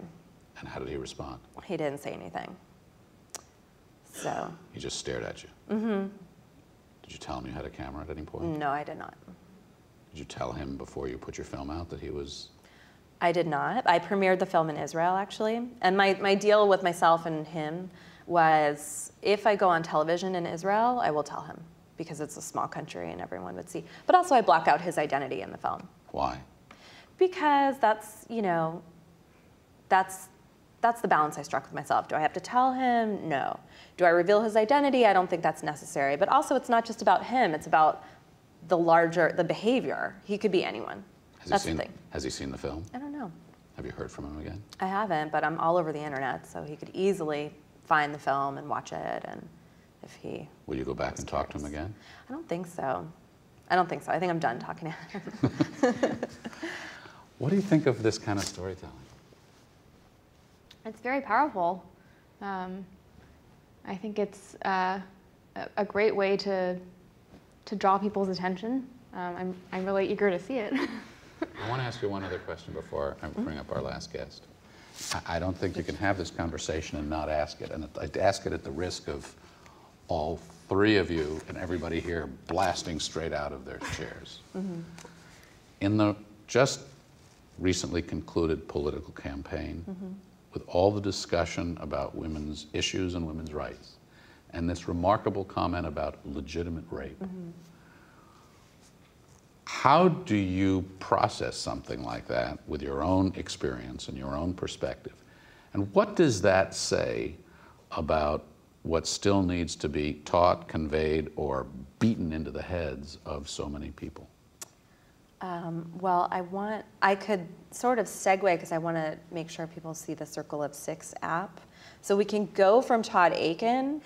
And how did he respond? He didn't say anything. So. He just stared at you? Mm-hmm. Did you tell him you had a camera at any point? No, I did not. Did you tell him before you put your film out that he was? I did not. I premiered the film in Israel, actually. And my deal with myself and him was, if I go on television in Israel, I will tell him, because it's a small country and everyone would see. But also I block out his identity in the film. Why? Because that's, you know, that's the balance I struck with myself. Do I have to tell him? No. Do I reveal his identity? I don't think that's necessary. But also, it's not just about him. It's about the behavior. He could be anyone. That's the thing. Has he seen the film? I don't know. Have you heard from him again? I haven't, but I'm all over the internet, so he could easily find the film and watch it, and if he... Will you go back and talk to him again? I don't think so. I don't think so. I think I'm done talking to him. What do you think of this kind of storytelling? It's very powerful. I think it's a great way to draw people's attention. I'm really eager to see it. I want to ask you one other question before I bring up our last guest. I don't think you can have this conversation and not ask it, and I'd ask it at the risk of all 3 of you and everybody here blasting straight out of their chairs. Mm-hmm. In the just recently concluded political campaign, Mm-hmm. with all the discussion about women's issues and women's rights, and this remarkable comment about legitimate rape, Mm-hmm. how do you process something like that with your own experience and your own perspective? And what does that say about what still needs to be taught, conveyed, or beaten into the heads of so many people? Well, I could sort of segue, because I want to make sure people see the Circle of 6 app. So we can go from Todd Akin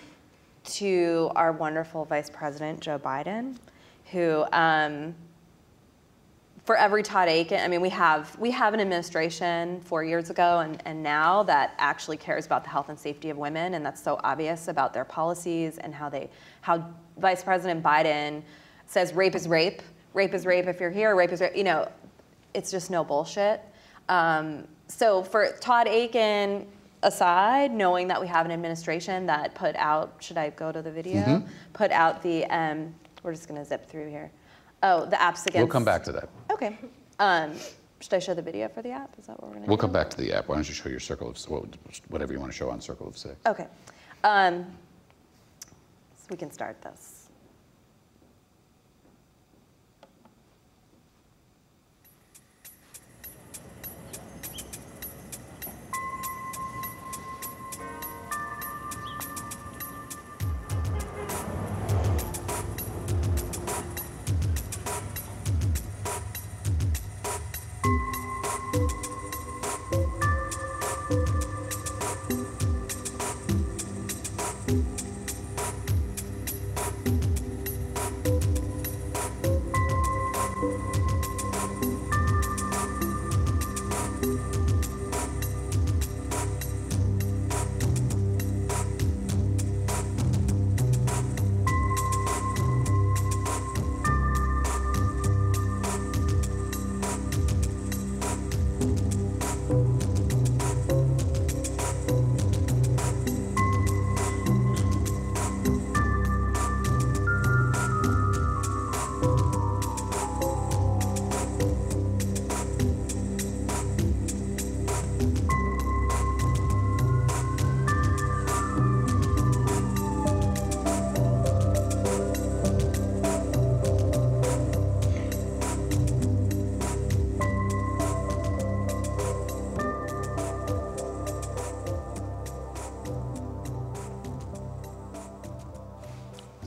to our wonderful Vice President, Joe Biden, who, for every Todd Akin, I mean, we have an administration 4 years ago and now that actually cares about the health and safety of women, and that's so obvious about their policies and how Vice President Biden says rape is rape. Rape is rape if you're here, rape is rape, you know, it's just no bullshit. So for Todd Akin aside, knowing that we have an administration that put out, should I go to the video? Mm-hmm. Put out the, we're just gonna zip through here. Oh, the apps against. We'll come back to that. Okay. Should I show the video for the app? Is that what we're gonna do? We'll come back to the app. Why don't you show your Circle of, whatever you want to show on Circle of 6. Okay. So we can start this.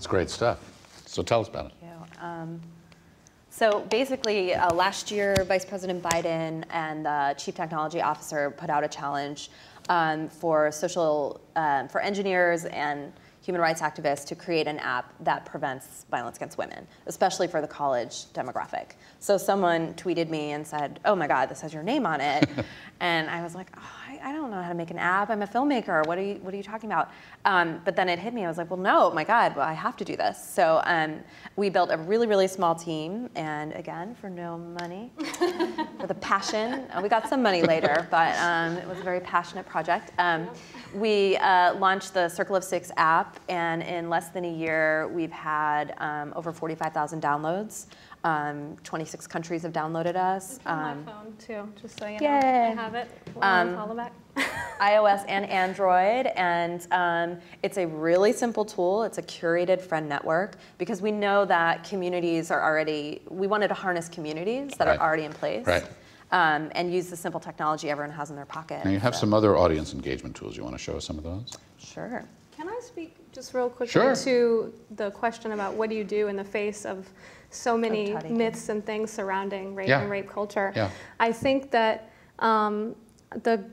great stuff. So tell us about it. Thank you. So basically, last year, Vice President Biden and the Chief Technology Officer put out a challenge for engineers and human rights activists to create an app that prevents violence against women, especially for the college demographic. So someone tweeted me and said, "Oh my God, this has your name on it," and I was like, "Oh, I don't know how to make an app. I'm a filmmaker. What are you talking about?" But then it hit me. I was like, "Well, no, my God, well, I have to do this." So we built a really, really small team, and again, for no money, with a passion. We got some money later, but it was a very passionate project. We launched the Circle of Six app, and in less than a year, we've had over 45,000 downloads. 26 countries have downloaded us. It's on my phone too, just so you know. Yay. I have it. Hollaback. iOS and Android, and it's a really simple tool. It's a curated friend network because we know that communities are already, we wanted to harness communities that are already in place. Right. And use the simple technology everyone has in their pocket. Now you have some other audience engagement tools. You want to show us some of those? Sure. Can I speak just real quickly to the question about what do you do in the face of so many myths and things surrounding rape and rape culture? Yeah. I think that the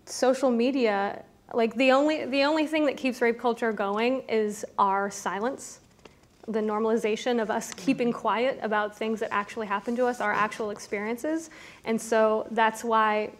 social media, like the only thing that keeps rape culture going is our silence. The normalization of us keeping quiet about things that actually happen to us, our actual experiences. And so that's why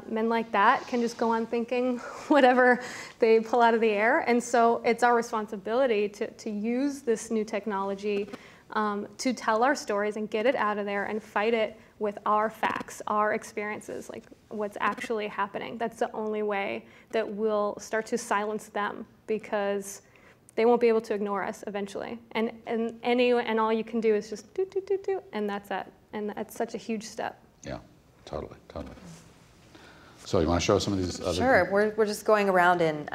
men like that can just go on thinking whatever they pull out of the air. And so it's our responsibility to use this new technology to tell our stories and get it out of there and fight it with our facts, our experiences, like what's actually happening. That's the only way that we'll start to silence them, because they won't be able to ignore us eventually. And all you can do is just do, and that's it. And that's such a huge step. Yeah, totally. So you want to show us some of these other? Sure, we're just going around in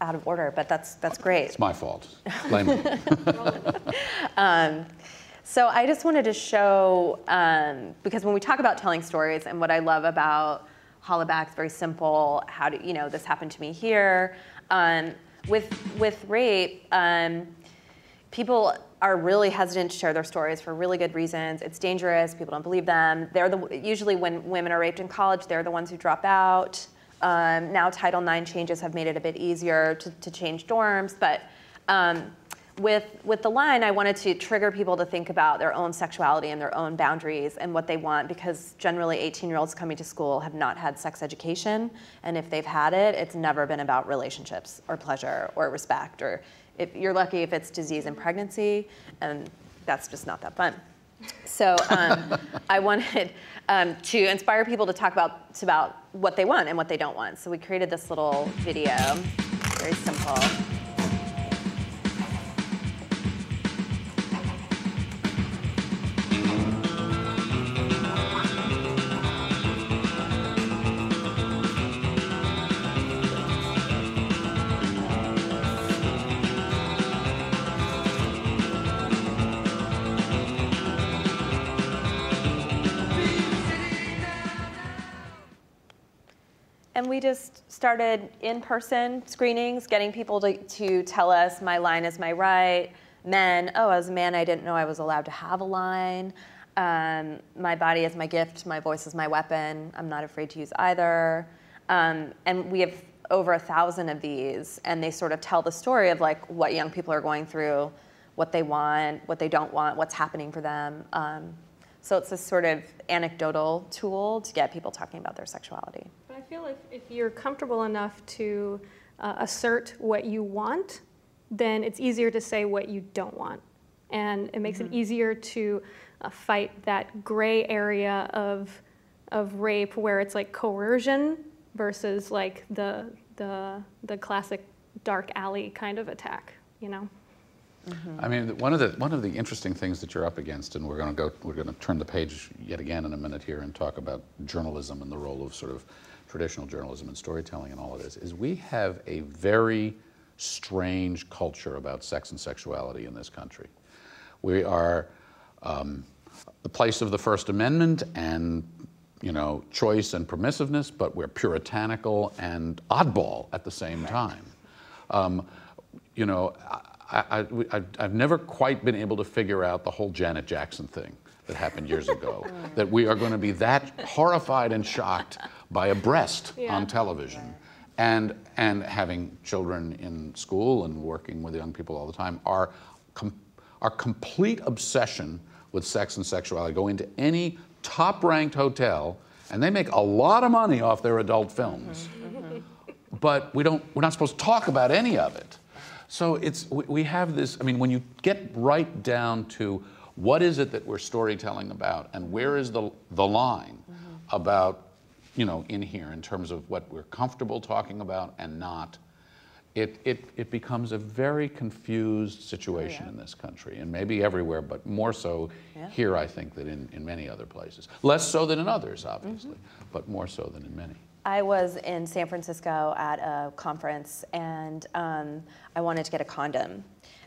out of order, but that's great. It's my fault. Blame me. So I just wanted to show, because when we talk about telling stories, and what I love about Hollaback is very simple. How do this happened to me here? With rape, people are really hesitant to share their stories for really good reasons. It's dangerous. People don't believe them. Usually when women are raped in college, they're the ones who drop out. Now Title IX changes have made it a bit easier to change dorms, but with the line, I wanted to trigger people to think about their own sexuality and their own boundaries and what they want, because generally 18-year-olds coming to school have not had sex education, and if they've had it, it's never been about relationships or pleasure or respect, or if you're lucky if it's disease and pregnancy, and that's just not that fun. So I wanted to inspire people to talk about what they want and what they don't want. So we created this little video, very simple. And we just started in-person screenings, getting people to tell us, my line is my right. Men, oh, as a man, I didn't know I was allowed to have a line. My body is my gift, my voice is my weapon. I'm not afraid to use either. And we have over 1,000 of these, and they sort of tell the story of like what young people are going through, what they want, what they don't want, what's happening for them. So it's this sort of anecdotal tool to get people talking about their sexuality. But I feel like if you're comfortable enough to assert what you want, then it's easier to say what you don't want. And it makes it easier to fight that gray area of rape where it's like coercion versus like the classic dark alley kind of attack, you know? I mean, one of the interesting things that you're up against, and we're going to turn the page yet again in a minute here and talk about journalism and the role of sort of traditional journalism and storytelling and all of this, is we have a very strange culture about sex and sexuality in this country. We are the place of the First Amendment and choice and permissiveness, but we're puritanical and oddball at the same time. I've never quite been able to figure out the whole Janet Jackson thing that happened years ago, that we are going to be that horrified and shocked by a breast on television. And having children in school and working with young people all the time, our complete obsession with sex and sexuality. Go into any top-ranked hotel, and they make a lot of money off their adult films. But we're not supposed to talk about any of it. So we have this, I mean, when you get right down to what is it that we're storytelling about, and where is the line about, you know, in here in terms of what we're comfortable talking about and not, it becomes a very confused situation in this country, and maybe everywhere, but more so here, I think, than in many other places. Less so than in others, obviously, but more so than in many. I was in San Francisco at a conference, and I wanted to get a condom.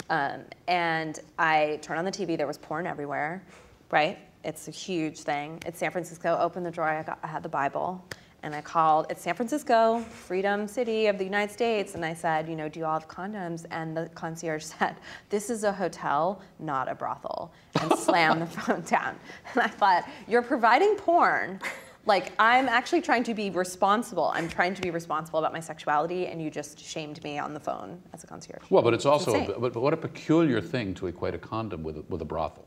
And I turned on the TV, there was porn everywhere, right? It's a huge thing. It's San Francisco, opened the drawer, I had the Bible, and I called, it's San Francisco, Freedom City of the United States, and I said, you know, do you all have condoms? And the concierge said, this is a hotel, not a brothel, and slammed the phone down. And I thought, you're providing porn. Like, I'm actually trying to be responsible. I'm trying to be responsible about my sexuality, and you just shamed me on the phone as a concierge. Well, but it's also, but what a peculiar thing to equate a condom with a brothel.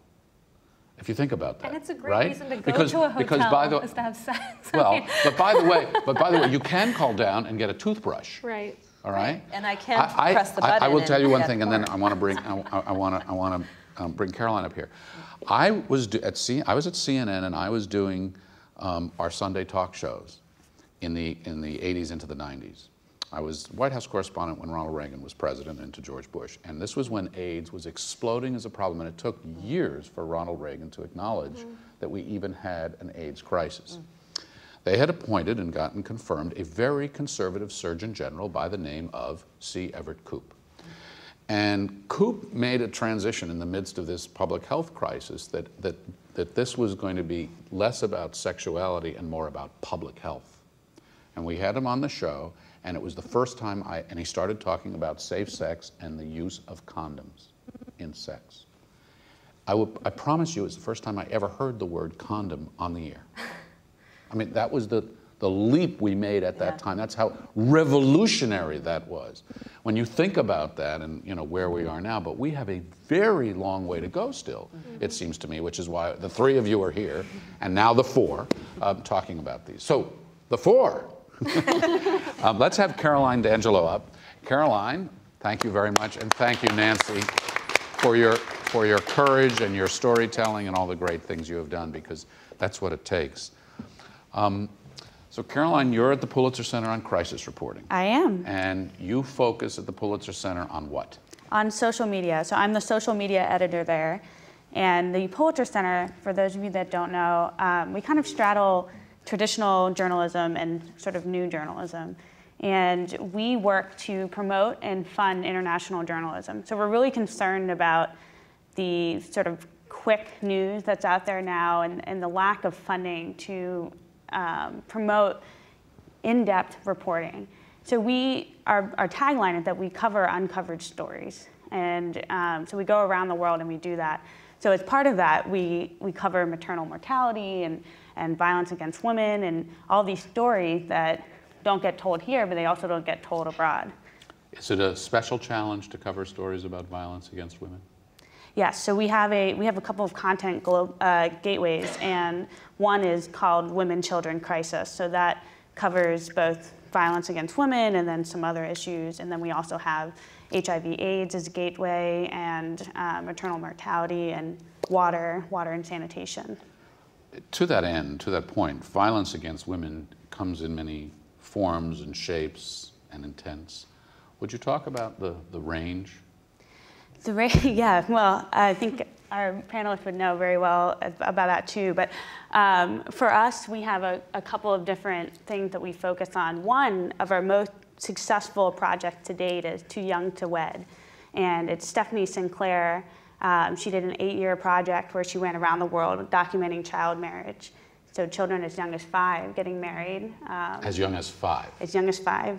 If you think about that, and it's a great right? reason to go to a hotel is to have sex. Well, but by the way, you can call down and get a toothbrush. Right. All right. And I can't press the button. I will tell you one thing, and then I want to bring bring Caroline up here. I was at CNN, and I was doing our Sunday talk shows in the 80s into the 90s. I was White House correspondent when Ronald Reagan was president and to George Bush. And this was when AIDS was exploding as a problem. And it took years for Ronald Reagan to acknowledge that we even had an AIDS crisis. They had appointed and gotten confirmed a very conservative Surgeon General by the name of C. Everett Koop. And Koop made a transition in the midst of this public health crisis that this was going to be less about sexuality and more about public health. And we had him on the show, and it was the first time and he started talking about safe sex and the use of condoms in sex. I promise you, it's the first time I ever heard the word condom on the air. I mean, that was the leap we made at that time. That's how revolutionary that was. When you think about that and, you know, where we are now, but we have a very long way to go still, it seems to me, which is why the three of you are here, and now the four, talking about these. So, the four. Let's have Caroline D'Angelo up. Caroline, thank you very much, and thank you, Nancy, for your courage and your storytelling and all the great things you have done, because that's what it takes. So Caroline, you're at the Pulitzer Center on crisis reporting. I am. And you focus at the Pulitzer Center on what? On social media. So I'm the social media editor there. And the Pulitzer Center, for those of you that don't know, we kind of straddle traditional journalism and sort of new journalism. And we work to promote and fund international journalism. So we're really concerned about the sort of quick news that's out there now and the lack of funding to promote in-depth reporting. So our tagline is that we cover uncovered stories. And so we go around the world and we do that. So as part of that, we cover maternal mortality and violence against women and all these stories that don't get told here, but they also don't get told abroad. Is it a special challenge to cover stories about violence against women? Yes, so we have a couple of content gateways, and one is called Women, Children, Crisis. So that covers both violence against women and then some other issues. And then we also have HIV/AIDS as a gateway, and maternal mortality and water and sanitation. To that end, to that point, violence against women comes in many forms and shapes and intents. Would you talk about the range? Yeah, well, I think our panelists would know very well about that too. But for us, we have a couple of different things that we focus on. One of our most successful projects to date is Too Young to Wed. And it's Stephanie Sinclair. She did an 8-year project where she went around the world documenting child marriage. So children as young as 5 getting married. As young as 5? As young as 5.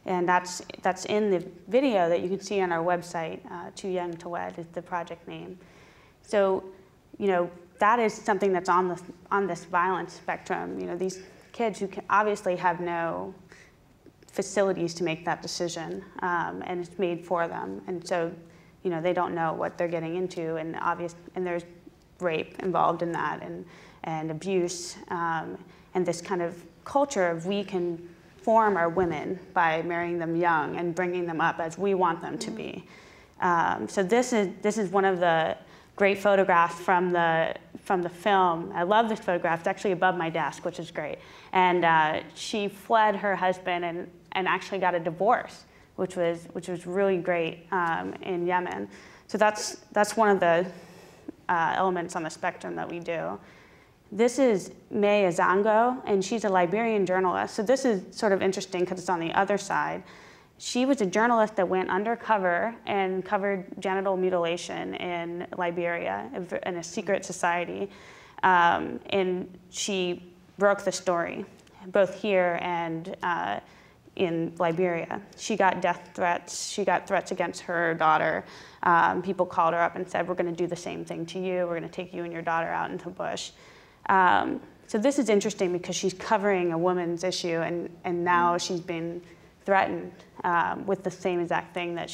And that's in the video that you can see on our website. Too Young to Wed is the project name. So, you know, that is something that's on this violence spectrum. You know, these kids who obviously have no facilities to make that decision, and it's made for them. And so, you know, they don't know what they're getting into, and there's rape involved in that, and abuse, and this kind of culture of we can form our women by marrying them young and bringing them up as we want them to be. So this is one of the great photographs from the film. I love this photograph. It's actually above my desk, which is great. And she fled her husband and actually got a divorce, which was really great in Yemen. So that's one of the elements on the spectrum that we do. This is May Azango, and she's a Liberian journalist. So this is sort of interesting because it's on the other side. She was a journalist that went undercover and covered genital mutilation in Liberia in a secret society. And she broke the story, both here and in Liberia. She got death threats. She got threats against her daughter. People called her up and said, we're going to do the same thing to you. We're going to take you and your daughter out into the bush. So this is interesting because she's covering a woman's issue, and now she's been threatened with the same exact thing that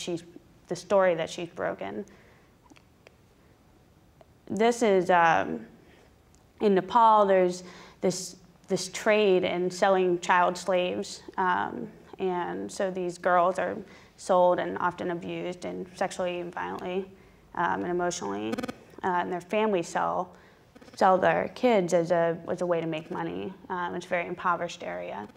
the story that she's broken. This is, in Nepal, there's this trade in selling child slaves. And so these girls are sold and often abused and sexually and violently and emotionally. And their families sell their kids as a way to make money. It's a very impoverished area.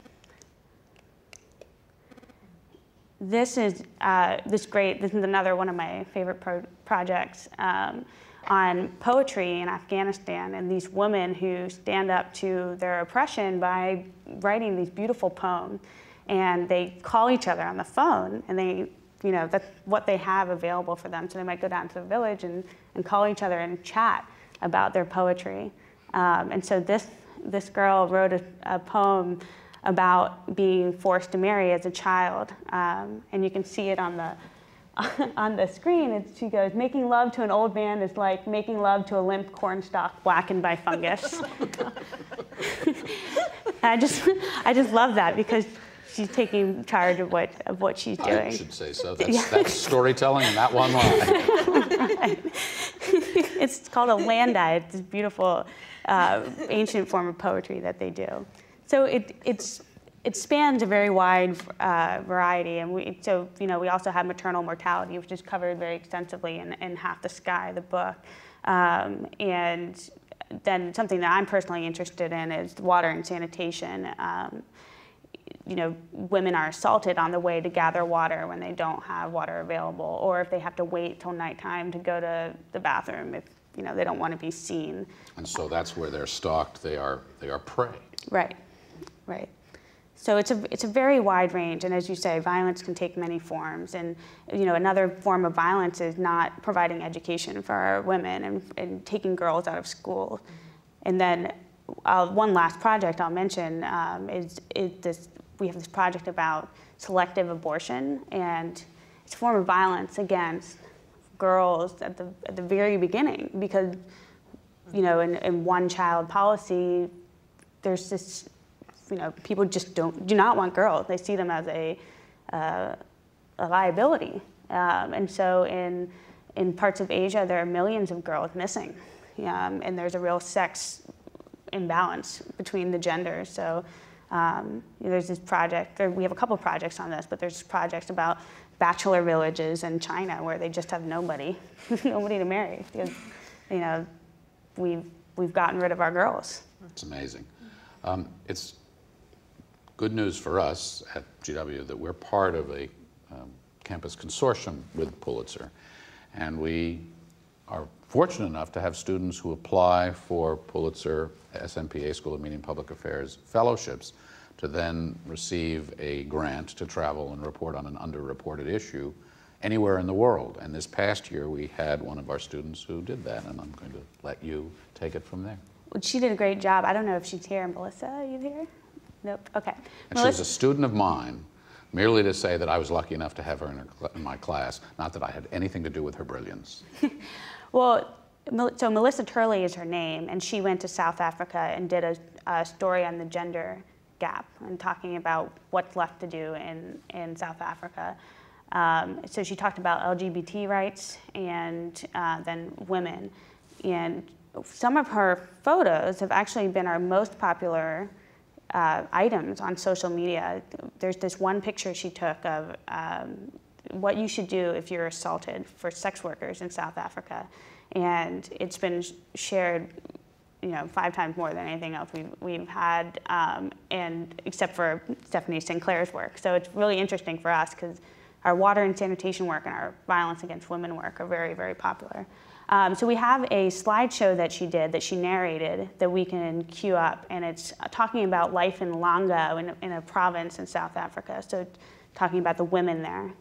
This is another one of my favorite projects on poetry in Afghanistan, and these women who stand up to their oppression by writing these beautiful poems. And they call each other on the phone, and that's what they have available for them. So they might go down to the village and call each other and chat about their poetry. And so this girl wrote a poem about being forced to marry as a child. And you can see it on the screen. She goes, making love to an old man is like making love to a limp cornstalk blackened by fungus. I just love that because she's taking charge of what she's doing. I should say so. That's storytelling in that one line. Right. It's called a landi. It's this beautiful ancient form of poetry that they do. So it spans a very wide variety, and we also have maternal mortality, which is covered very extensively in Half the Sky, the book. And then something that I'm personally interested in is water and sanitation. Women are assaulted on the way to gather water when they don't have water available, or if they have to wait till nighttime to go to the bathroom if they don't want to be seen. And so that's where they're stalked. They are prey. Right. Right. So it's a very wide range, and as you say, violence can take many forms. And another form of violence is not providing education for our women and taking girls out of school. And then one last project I'll mention is we have this project about selective abortion, and it's a form of violence against girls at the very beginning, because in one-child policy, there's this. People just do not want girls. They see them as a liability. And so in parts of Asia, there are millions of girls missing. And there's a real sex imbalance between the genders. So there's this project, we have a couple projects on this, but there's projects about bachelor villages in China where they just have nobody to marry because, we've gotten rid of our girls. It's amazing. It's good news for us at GW that we're part of a campus consortium with Pulitzer, and we are fortunate enough to have students who apply for Pulitzer SMPA School of Media and Public Affairs fellowships to then receive a grant to travel and report on an underreported issue anywhere in the world. And this past year we had one of our students who did that, and I'm going to let you take it from there. She did a great job. I don't know if she's here. Melissa, are you here? Nope. Okay. And she was a student of mine merely to say that I was lucky enough to have her in my class, not that I had anything to do with her brilliance. Well, so Melissa Turley is her name, and she went to South Africa and did a story on the gender gap and talking about what's left to do in South Africa. So she talked about LGBT rights and then women. And some of her photos have actually been our most popular items on social media. There's this one picture she took of what you should do if you're assaulted for sex workers in South Africa. And it's been shared 5 times more than anything else we've had, and except for Stephanie Sinclair's work. So it's really interesting for us because our water and sanitation work and our violence against women work are very, very popular. So we have a slideshow that she did, that she narrated, that we can queue up, and it's talking about life in Longo, in a province in South Africa. So talking about the women there.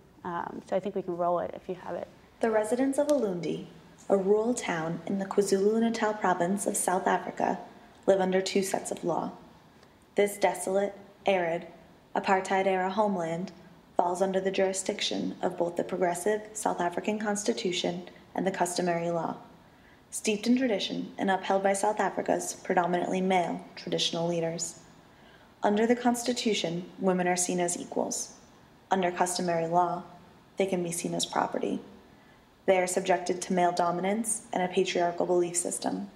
So I think we can roll it if you have it. The residents of Ulundi, a rural town in the KwaZulu-Natal province of South Africa, live under 2 sets of law. This desolate, arid, apartheid-era homeland falls under the jurisdiction of both the progressive South African Constitution and the customary law, steeped in tradition and upheld by South Africa's predominantly male traditional leaders. Under the Constitution, women are seen as equals. Under customary law, they can be seen as property. They are subjected to male dominance and a patriarchal belief system.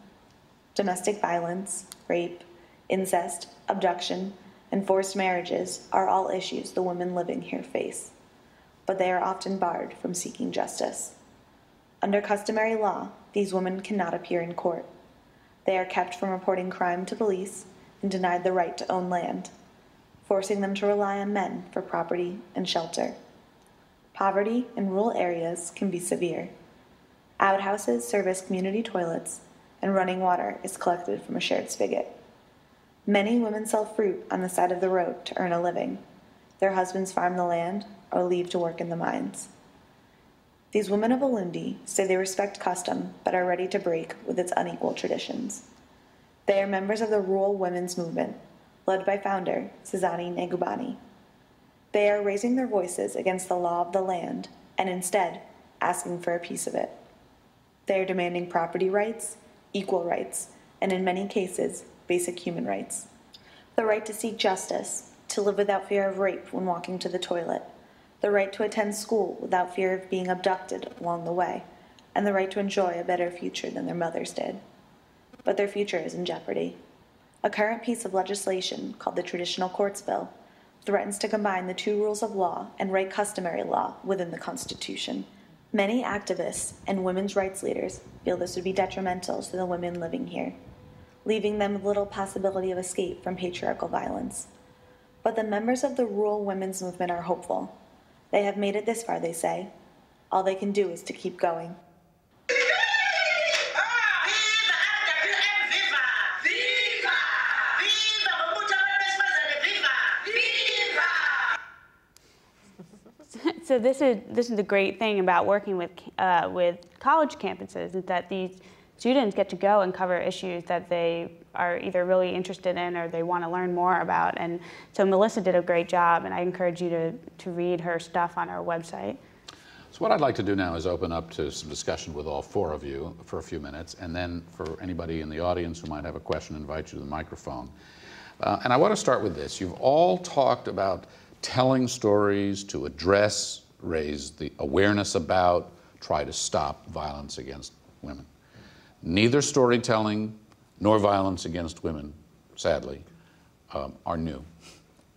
Domestic violence, rape, incest, abduction, and forced marriages are all issues the women living here face, but they are often barred from seeking justice. Under customary law, these women cannot appear in court. They are kept from reporting crime to police and denied the right to own land, forcing them to rely on men for property and shelter. Poverty in rural areas can be severe. Outhouses serve as community toilets, and running water is collected from a shared spigot. Many women sell fruit on the side of the road to earn a living. Their husbands farm the land or leave to work in the mines. These women of Ulundi say they respect custom but are ready to break with its unequal traditions. They are members of the Rural Women's Movement, led by founder Sizani Negubani. They are raising their voices against the law of the land and instead asking for a piece of it. They are demanding property rights, equal rights, and in many cases, basic human rights. The right to seek justice, to live without fear of rape when walking to the toilet, the right to attend school without fear of being abducted along the way, and the right to enjoy a better future than their mothers did. But their future is in jeopardy. A current piece of legislation called the Traditional Courts Bill threatens to combine the 2 rules of law and write customary law within the Constitution. Many activists and women's rights leaders feel this would be detrimental to the women living here, leaving them with little possibility of escape from patriarchal violence. But the members of the Rural Women's Movement are hopeful. They have made it this far, they say. All they can do is to keep going. So this is the great thing about working with college campuses, is that these students get to go and cover issues that they are either really interested in or they want to learn more about. And so Melissa did a great job, and I encourage you to read her stuff on our website. So what I'd like to do now is open up to some discussion with all 4 of you for a few minutes, and then for anybody in the audience who might have a question, invite you to the microphone. And I want to start with this. You've all talked about telling stories to address, raise the awareness about, try to stop violence against women. Neither storytelling nor violence against women, sadly, are new.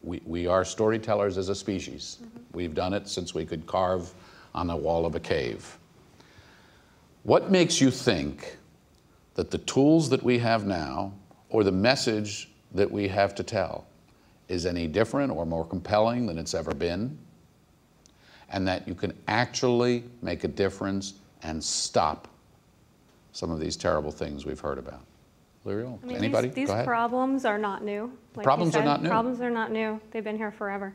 We are storytellers as a species. We've done it since we could carve on the wall of a cave. What makes you think that the tools that we have now, or the message that we have to tell, is any different or more compelling than it's ever been, and that you can actually make a difference and stop some of these terrible things we've heard about? Liriel, anybody? These Go ahead. problems are not new. Like Problems you said, are not new. Problems are not new. They've been here forever.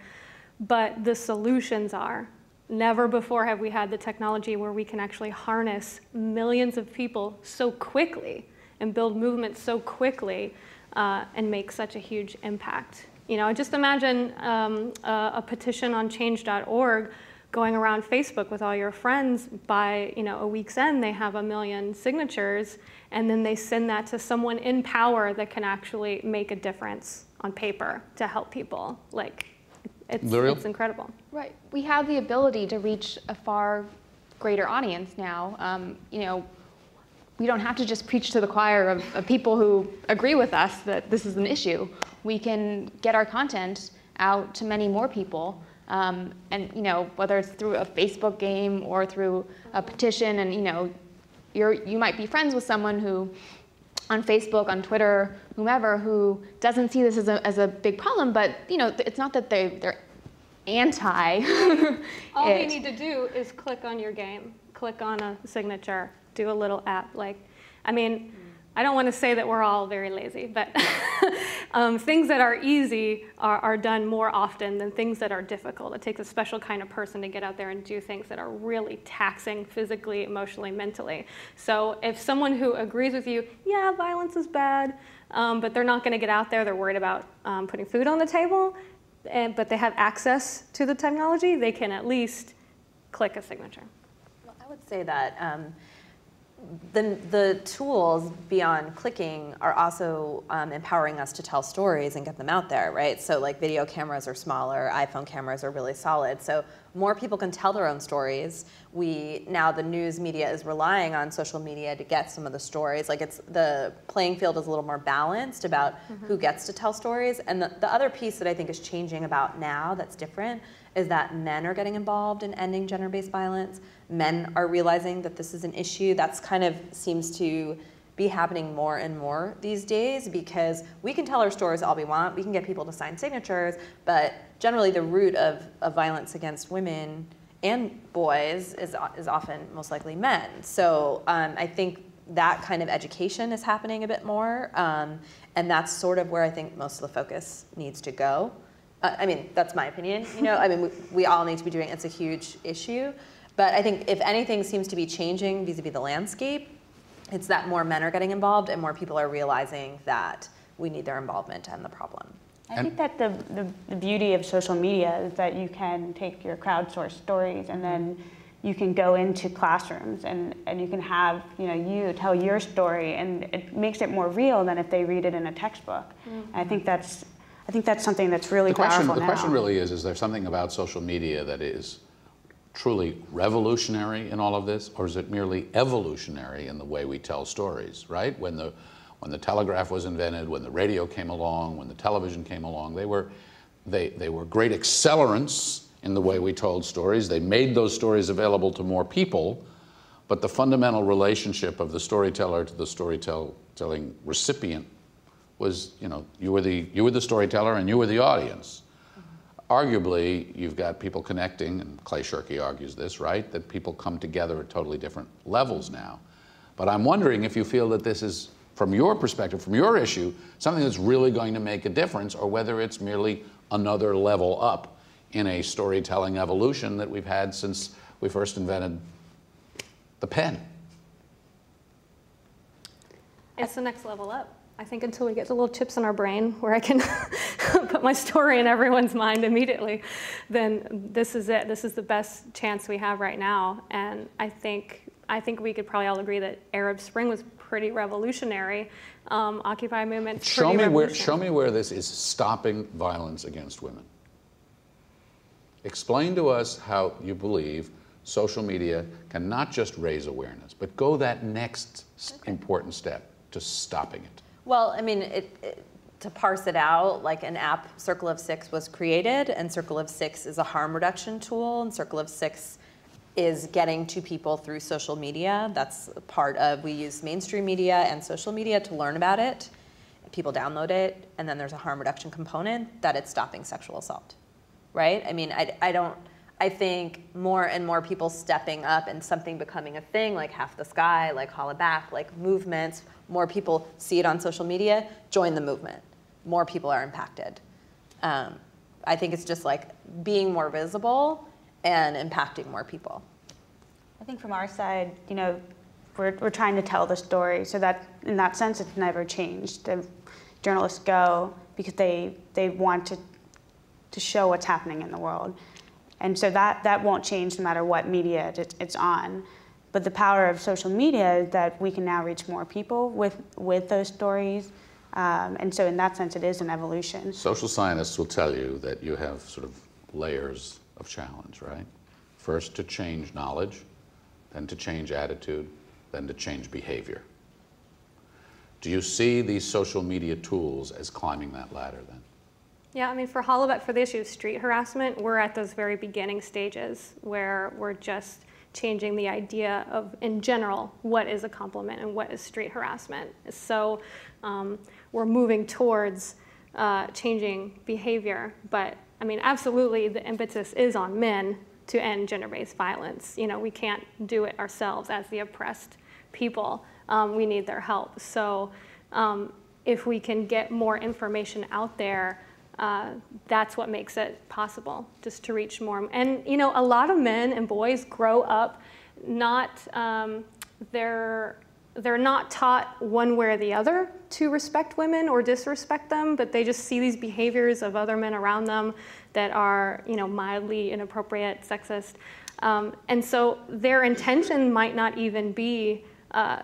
But the solutions are. Never before have we had the technology where we can actually harness millions of people so quickly and build movements so quickly and make such a huge impact. You know, just imagine a petition on change.org going around Facebook with all your friends. By, you know, a week's end, they have 1 million signatures, and then they send that to someone in power that can actually make a difference on paper to help people. Like, it's incredible. Right. We have the ability to reach a far greater audience now. You know, we don't have to just preach to the choir of people who agree with us that this is an issue. We can get our content out to many more people. And, you know, whether it's through a Facebook game or through a petition, and, you know, you might be friends with someone who, on Facebook, on Twitter, whomever, who doesn't see this as a big problem, but, you know, it's not that they're anti. All they need to do is click on your game, click on a signature, do a little app. Like, I mean, I don't want to say that we're all very lazy, but things that are easy are done more often than things that are difficult. It takes a special kind of person to get out there and do things that are really taxing physically, emotionally, mentally. So if someone who agrees with you, yeah, violence is bad, but they're not going to get out there, they're worried about putting food on the table, but they have access to the technology, they can at least click a signature. Well, I would say that the tools beyond clicking are also empowering us to tell stories and get them out there, right? So like video cameras are smaller, iPhone cameras are really solid. So more people can tell their own stories. Now the news media is relying on social media to get some of the stories. Like the playing field is a little more balanced about who gets to tell stories. And the other piece that I think is changing about now that's different is that men are getting involved in ending gender-based violence. Men are realizing that this is an issue. That's kind of seems to be happening more and more these days, because we can tell our stories all we want. We can get people to sign signatures, but generally the root of violence against women and boys is often most likely men. So I think that kind of education is happening a bit more, and that's sort of where I think most of the focus needs to go. I mean, that's my opinion. You know, I mean, we all need to be doing it. It's a huge issue. But I think if anything seems to be changing vis-a-vis the landscape, it's that more men are getting involved and more people are realizing that we need their involvement to end the problem. I think that the beauty of social media is that you can take your crowdsourced stories and then you can go into classrooms and you can have, you know, you tell your story, and it makes it more real than if they read it in a textbook. And I think that's something that's really powerful now. The question really is there something about social media that is truly revolutionary in all of this, or is it merely evolutionary in the way we tell stories, right? When the telegraph was invented, when the radio came along, when the television came along, they were great accelerants in the way we told stories. They made those stories available to more people, but the fundamental relationship of the storyteller to the storytelling recipient was, you know, you were the storyteller and you were the audience. Arguably, you've got people connecting, and Clay Shirky argues this, right, that people come together at totally different levels now. But I'm wondering if you feel that this is, from your perspective, from your issue, something that's really going to make a difference, or whether it's merely another level up in a storytelling evolution that we've had since we first invented the pen. It's the next level up. I think until we get the little chips in our brain where I can put my story in everyone's mind immediately, then this is it. This is the best chance we have right now. And I think we could probably all agree that Arab Spring was pretty revolutionary. Occupy movement. Show me where this is stopping violence against women. Explain to us how you believe social media can not just raise awareness, but go that next important step to stopping it. Well, I mean, to parse it out, like an app, Circle of Six, was created, and Circle of Six is a harm reduction tool, and Circle of Six is getting to people through social media. That's part of, we use mainstream media and social media to learn about it. People download it, and then there's a harm reduction component that it's stopping sexual assault, right? I mean, I think more and more people stepping up and something becoming a thing, like Half the Sky, like Hollaback, like movements, more people see it on social media, join the movement. More people are impacted. I think it's just like being more visible and impacting more people. I think from our side, you know, we're trying to tell the story, so that in that sense it's never changed. journalists go because they want to show what's happening in the world. And so that won't change no matter what media it's on. But the power of social media is that we can now reach more people with those stories. And so in that sense, it is an evolution. Social scientists will tell you that you have sort of layers of challenge, right? First to change knowledge, then to change attitude, then to change behavior. Do you see these social media tools as climbing that ladder then? Yeah, I mean, for Hollaback, for the issue of street harassment, we're at those very beginning stages where we're just changing the idea of, in general, what is a compliment and what is street harassment. So we're moving towards changing behavior, but I mean, absolutely, the impetus is on men to end gender-based violence. You know, we can't do it ourselves as the oppressed people. We need their help. So if we can get more information out there, that's what makes it possible, just to reach more. And you know, a lot of men and boys grow up not, they're not taught one way or the other to respect women or disrespect them, but they just see these behaviors of other men around them that are, you know, mildly inappropriate, sexist. And so their intention might not even be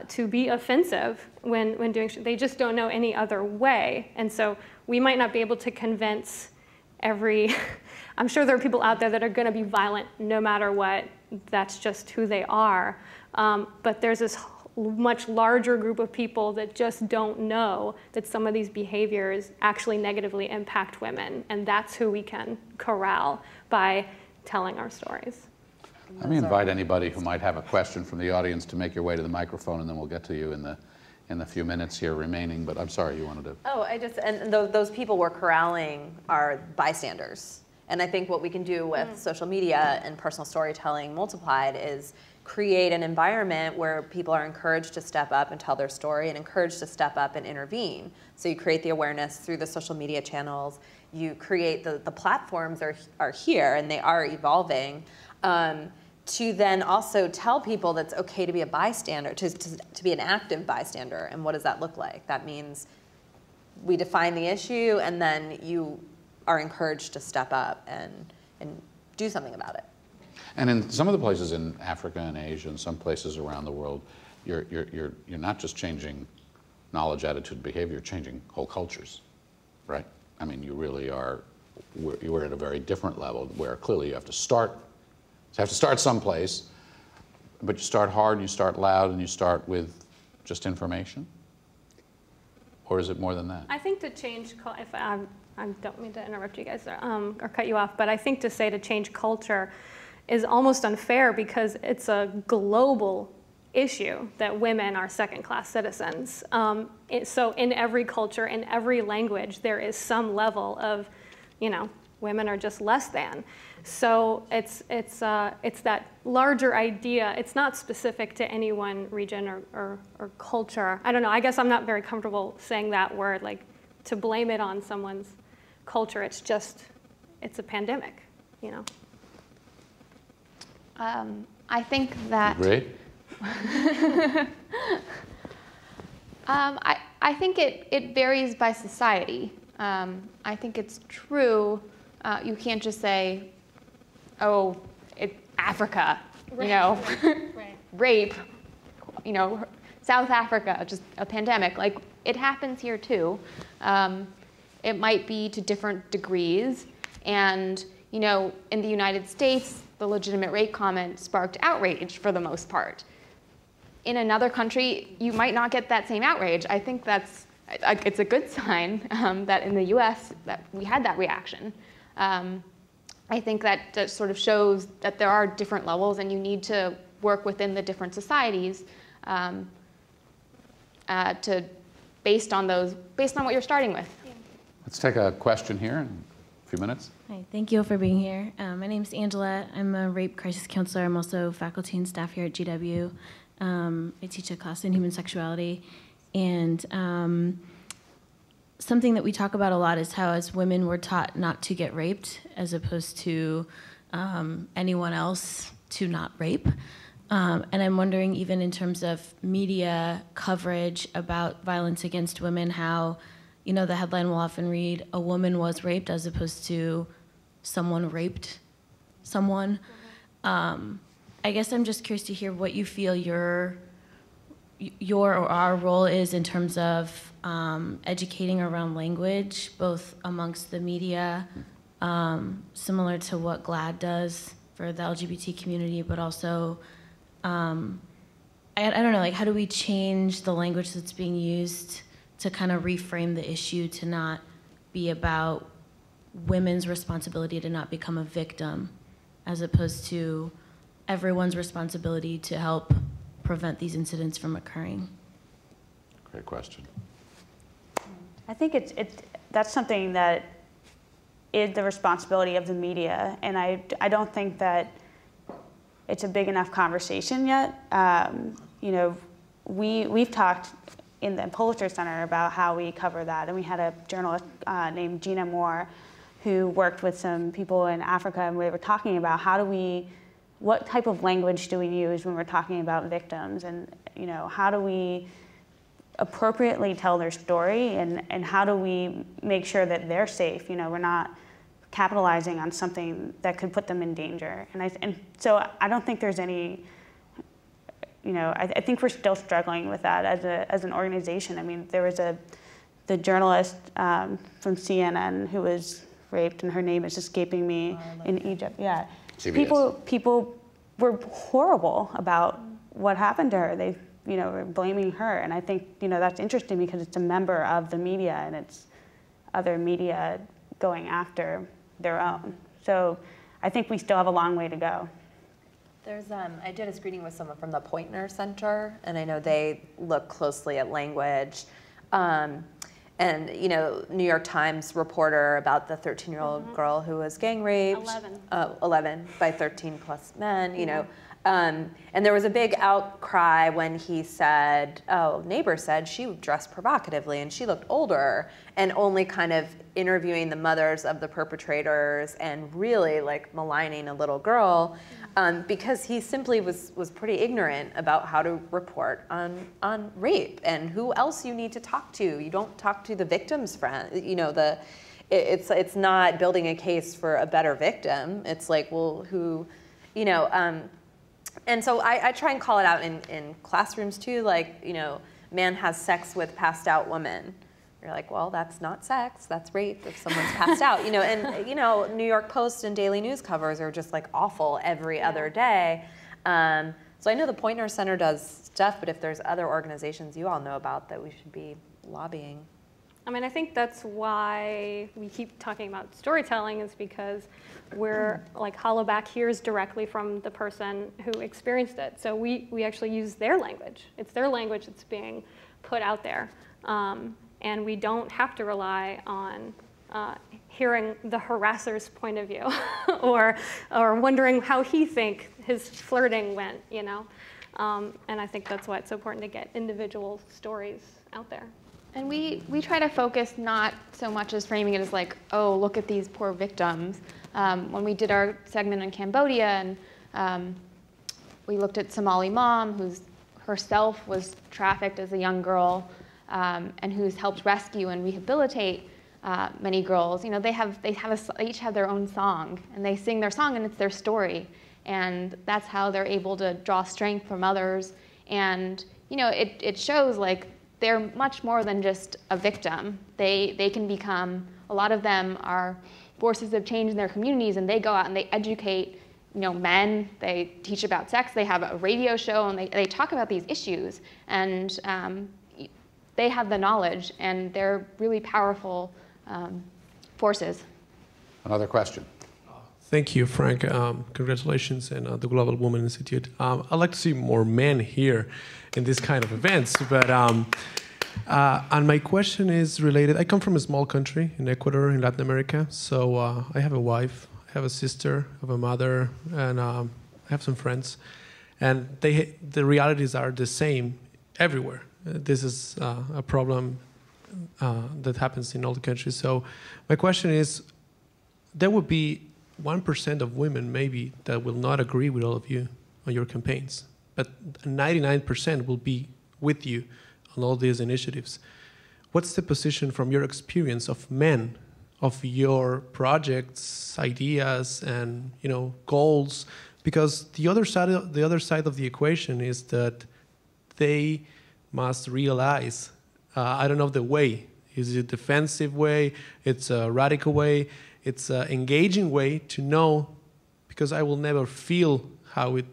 to be offensive when doing, they just don't know any other way. And so we might not be able to convince every, I'm sure there are people out there that are going to be violent no matter what. That's just who they are. But there's this much larger group of people that just don't know that some of these behaviors actually negatively impact women. And that's who we can corral by telling our stories. Let me invite anybody who might have a question from the audience to make your way to the microphone, and then we'll get to you in the few minutes here remaining. But I'm sorry, you wanted to. Oh, and those people we're corralling are bystanders. And I think what we can do with social media and personal storytelling multiplied is create an environment where people are encouraged to step up and tell their story and encouraged to step up and intervene. So you create the awareness through the social media channels. You create the platforms are here and they are evolving. To then also tell people that it's okay to be a bystander, to be an active bystander. And what does that look like? That means we define the issue and then you are encouraged to step up and do something about it. And in some of the places in Africa and Asia and some places around the world, you're not just changing knowledge, attitude, behavior, you're changing whole cultures, right? I mean, you really are, you're at a very different level where clearly you have to start someplace, but you start hard, and you start loud, and you start with just information? Or is it more than that? I think to change, if I don't mean to interrupt you guys or cut you off, but I think to say to change culture is almost unfair because it's a global issue that women are second-class citizens. So in every culture, in every language, there is some level of, you know, women are just less than. So it's that larger idea. It's not specific to any one region or culture. I don't know. I guess I'm not very comfortable saying that word, like to blame it on someone's culture. It's just, it's a pandemic, you know. I think that. Great. I think it varies by society. I think it's true. You can't just say, oh, it's Africa, you know, right. Rape, you know, South Africa, just a pandemic. Like, it happens here too. It might be to different degrees. And, you know, in the United States, the legitimate rape comment sparked outrage for the most part. In another country, you might not get that same outrage. I think it's a good sign that in the US that we had that reaction. I think that sort of shows that there are different levels and you need to work within the different societies based on what you're starting with. Let's take a question here in a few minutes. Hi, thank you for being here. My name's Angela. I'm a rape crisis counselor. I'm also faculty and staff here at GW. I teach a class in human sexuality. And something that we talk about a lot is how as women we're taught not to get raped as opposed to anyone else to not rape. And I'm wondering, even in terms of media coverage about violence against women, how you know, the headline will often read, "A woman was raped," as opposed to "someone raped someone." I guess I'm just curious to hear what you feel your or our role is in terms of educating around language, both amongst the media, similar to what GLAAD does for the LGBT community, but also, I don't know, like how do we change the language that's being used to kind of reframe the issue to not be about women's responsibility to not become a victim, as opposed to everyone's responsibility to help prevent these incidents from occurring? Great question. I think that's something that is the responsibility of the media, and I don't think that it's a big enough conversation yet. You know, we've talked in the Pulitzer Center about how we cover that, and we had a journalist named Gina Moore who worked with some people in Africa, and we were talking about what type of language do we use when we're talking about victims, and you know, how do we appropriately tell their story, and how do we make sure that they're safe? You know, we're not capitalizing on something that could put them in danger. And so I don't think there's any, you know, I think we're still struggling with that as an organization. I mean, there was the journalist from CNN who was raped, and her name is escaping me, in Egypt. Yeah. CBS. People were horrible about what happened to her. They, you know, were blaming her, and I think, you know, that's interesting because it's a member of the media, and it's other media going after their own. So I think we still have a long way to go. There's, I did a screening with someone from the Poynter Center, and I know they look closely at language. And, you know, New York Times reporter about the 13-year-old girl who was gang raped. 11 by 13 plus men, you know. And there was a big outcry when he said, neighbor said she dressed provocatively and she looked older, and only kind of interviewing the mothers of the perpetrators and really like maligning a little girl, because he simply was pretty ignorant about how to report on rape and who else you need to talk to. You don't talk to the victim's friend, you know, it's not building a case for a better victim. It's like, well, who, you know, and so I try and call it out in classrooms too, like, you know, man has sex with passed out woman. You're like, well, that's not sex, that's rape if someone's passed out, you know, and, you know, New York Post and Daily News covers are just like awful every other day. So I know the Poynter Center does stuff, but if there's other organizations you all know about that we should be lobbying. I mean, I think that's why we keep talking about storytelling, is because we're, like, Hollaback hears directly from the person who experienced it. So we actually use their language. It's their language that's being put out there. And we don't have to rely on hearing the harasser's point of view or wondering how he thinks his flirting went, you know? And I think that's why it's so important to get individual stories out there. And we try to focus not so much as framing it as like, oh, look at these poor victims. When we did our segment on Cambodia, and we looked at Somali mom who herself was trafficked as a young girl, and who's helped rescue and rehabilitate many girls. You know, they each have their own song, and they sing their song, and it's their story, and that's how they're able to draw strength from others. And you know, it shows like they're much more than just a victim. They can become, a lot of them are forces of change in their communities, and they go out and they educate, you know, men, they teach about sex, they have a radio show, and they talk about these issues, and they have the knowledge, and they're really powerful forces. Another question. Thank you, Frank. Congratulations, and the Global Women Institute. I'd like to see more men here in this kind of events, but and my question is related. I come from a small country in Ecuador, in Latin America, so I have a wife, I have a sister, I have a mother, and I have some friends, and the realities are the same everywhere. This is a problem that happens in all the countries. So my question is, there would be 1% of women maybe that will not agree with all of you on your campaigns, but 99% will be with you on all these initiatives. what's the position from your experience of men, of your projects, ideas, and goals? Because the other side of the equation is that they must realize, I don't know the way. Is it a defensive way? It's a radical way. It's an engaging way to know, because I will never feel how it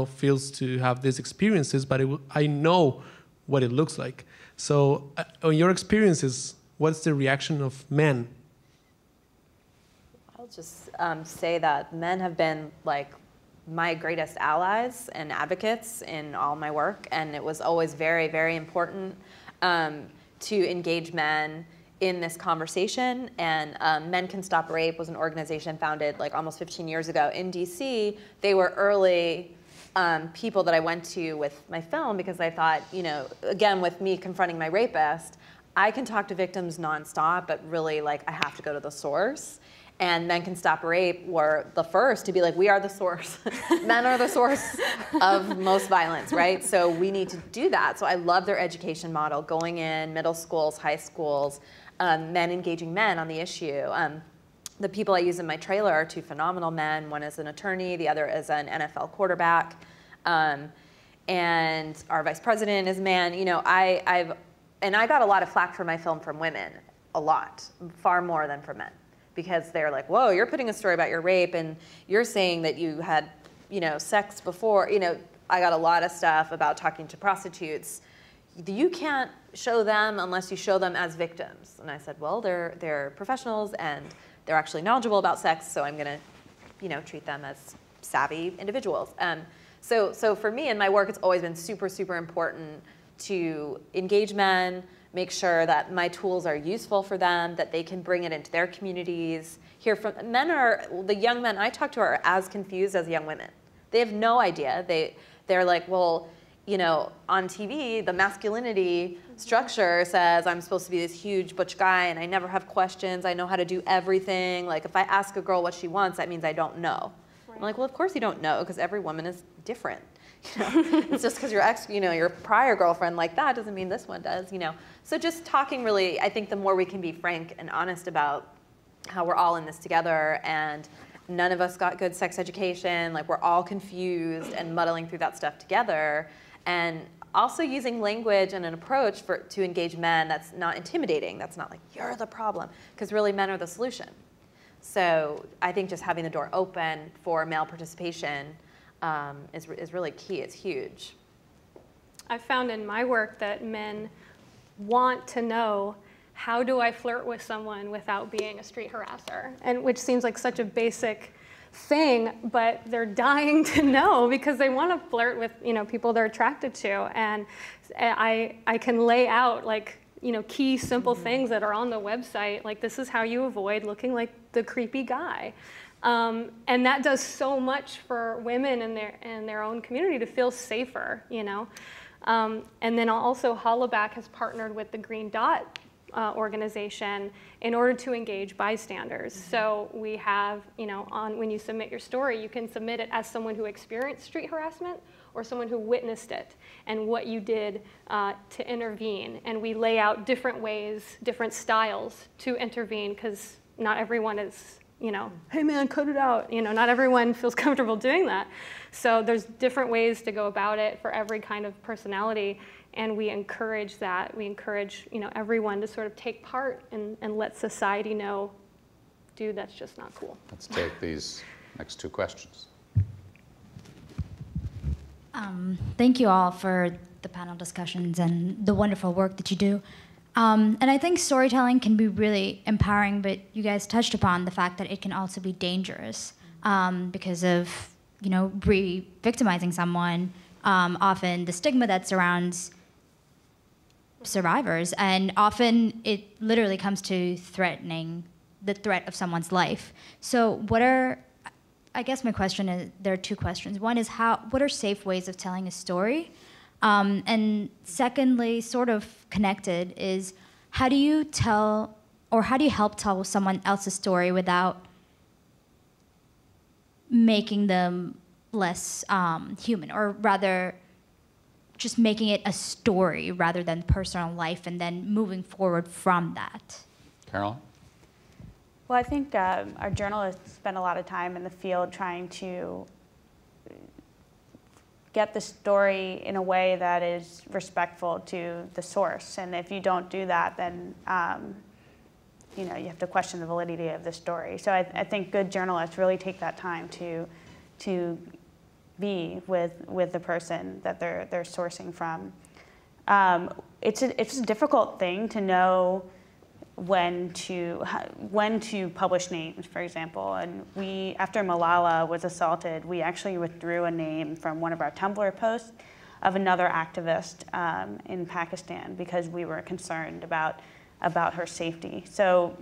feels to have these experiences, but I know what it looks like. So on your experiences, what's the reaction of men? I'll just say that men have been like my greatest allies and advocates in all my work, and it was always very, very important to engage men in this conversation. And Men Can Stop Rape was an organization founded like almost 15 years ago in DC. They were early people that I went to with my film, because I thought, again, with me confronting my rapist, I can talk to victims nonstop, but really like I have to go to the source. And Men Can Stop Rape were the first to be like, we are the source. Men are the source of most violence, right? So we need to do that. So I love their education model, going in middle schools, high schools, men engaging men on the issue. The people I use in my trailer are two phenomenal men. One is an attorney, the other is an NFL quarterback. And our vice president is a man. I got a lot of flack for my film from women, a lot, far more than from men. Because they're like, whoa, you're putting a story about your rape and you're saying that you had, sex before. I got a lot of stuff about talking to prostitutes. You can't show them unless you show them as victims. And I said, well, they're professionals and they're actually knowledgeable about sex, so I'm gonna, treat them as savvy individuals. So for me in my work, it's always been super, super important to engage men, make sure that my tools are useful for them, that they can bring it into their communities. Hear from the young men I talk to are as confused as young women. They have no idea. They're like, well, on TV, the masculinity structure says I'm supposed to be this huge butch guy and I never have questions. I know how to do everything. Like if I ask a girl what she wants, that means I don't know. Right. I'm like, well, of course you don't know, because every woman is different. It's just because your your prior girlfriend like that doesn't mean this one does, So just talking really, I think the more we can be frank and honest about how we're all in this together, and none of us got good sex education, like we're all confused and muddling through that stuff together, and also using language and an approach to engage men that's not intimidating, that's not like, you're the problem, because really men are the solution. So I think just having the door open for male participation is really key. It's huge. I've found in my work that men want to know, how do I flirt with someone without being a street harasser? And which seems like such a basic thing, but they're dying to know, because they want to flirt with people they're attracted to. And I can lay out like key simple things that are on the website, like this is how you avoid looking like the creepy guy. And that does so much for women in their own community to feel safer, And then also Hollaback has partnered with the Green Dot organization in order to engage bystanders. So we have, when you submit your story, you can submit it as someone who experienced street harassment or someone who witnessed it and what you did to intervene. And we lay out different ways, different styles to intervene, because not everyone is, hey man, cut it out. Not everyone feels comfortable doing that. So there's different ways to go about it for every kind of personality. And we encourage that. We encourage, everyone to sort of take part and let society know, dude, that's just not cool. Let's take these next two questions. Thank you all for the panel discussions and the wonderful work that you do. And I think storytelling can be really empowering, but you guys touched upon the fact that it can also be dangerous because of, re-victimizing someone, often the stigma that surrounds survivors, and often it literally comes to threatening the threat of someone's life. So I guess my question is, there are two questions. One is what are safe ways of telling a story? And secondly, sort of connected, is how do you help tell someone else's story without making them less human, or rather just making it a story rather than personal life and then moving forward from that? Caroline? Well, I think our journalists spend a lot of time in the field trying to get the story in a way that is respectful to the source. And if you don't do that, then you have to question the validity of the story. So I think good journalists really take that time to be with the person that they're sourcing from. It's a difficult thing to know when to publish names, for example. And after Malala was assaulted, we actually withdrew a name from one of our Tumblr posts of another activist in Pakistan because we were concerned about her safety. So,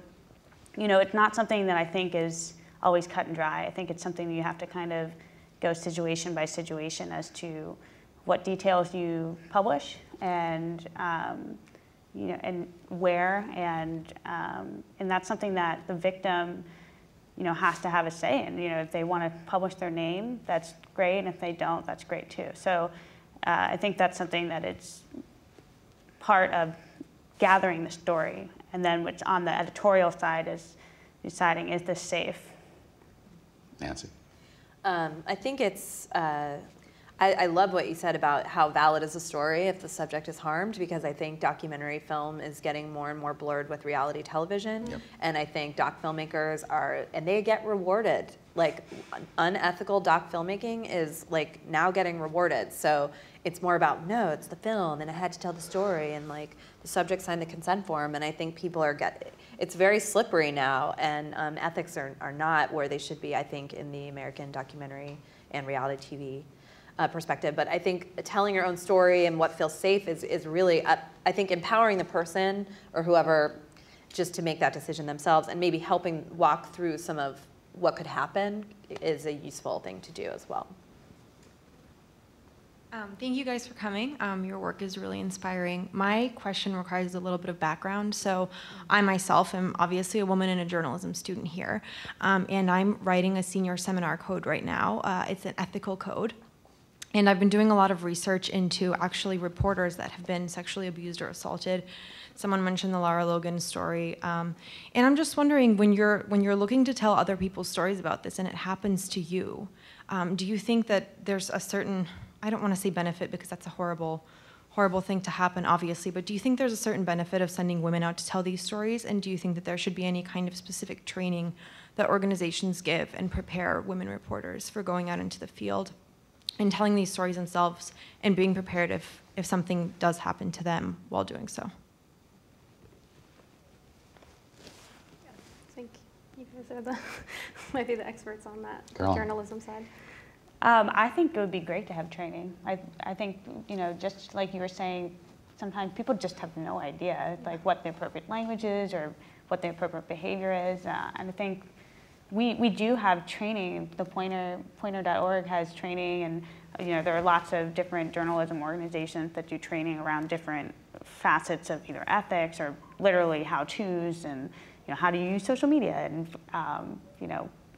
it's not something that I think is always cut and dry. I think it's something that you have to kind of go situation by situation as to what details you publish and and where, and that's something that the victim, has to have a say in. If they want to publish their name, that's great, and if they don't, that's great too. So I think that's something that it's part of gathering the story, and then what's on the editorial side is deciding, is this safe? Nancy? I think it's, I love what you said about how valid is a story if the subject is harmed, because I think documentary film is getting more and more blurred with reality television. Yep. And I think doc filmmakers and they get rewarded. Like, unethical doc filmmaking is like now getting rewarded. So it's more about, no, it's the film and I had to tell the story, and like the subject signed the consent form, and I think people it's very slippery now, and ethics are not where they should be, I think, in the American documentary and reality TV perspective. But I think telling your own story and what feels safe is really, I think, empowering the person or whoever just to make that decision themselves, and maybe helping walk through some of what could happen is a useful thing to do as well. Thank you guys for coming. Your work is really inspiring. My question requires a little bit of background. So I myself am obviously a woman and a journalism student here, and I'm writing a senior seminar code right now. It's an ethical code. And I've been doing a lot of research into actually reporters that have been sexually abused or assaulted. Someone mentioned the Lara Logan story. And I'm just wondering, when you're looking to tell other people's stories about this and it happens to you, do you think that there's a certain, I don't want to say benefit because that's a horrible thing to happen, obviously, but do you think there's a certain benefit of sending women out to tell these stories? And do you think that there should be any kind of specific training that organizations give and prepare women reporters for going out into the field and telling these stories themselves and being prepared if something does happen to them while doing so? I think you guys are might be the experts on that journalism side. I think it would be great to have training. I think, just like you were saying, sometimes people just have no idea like what the appropriate language is or what the appropriate behavior is. And I think we do have training. The Pointer.org has training, and there are lots of different journalism organizations that do training around different facets of either ethics or literally how-tos, and how do you use social media, and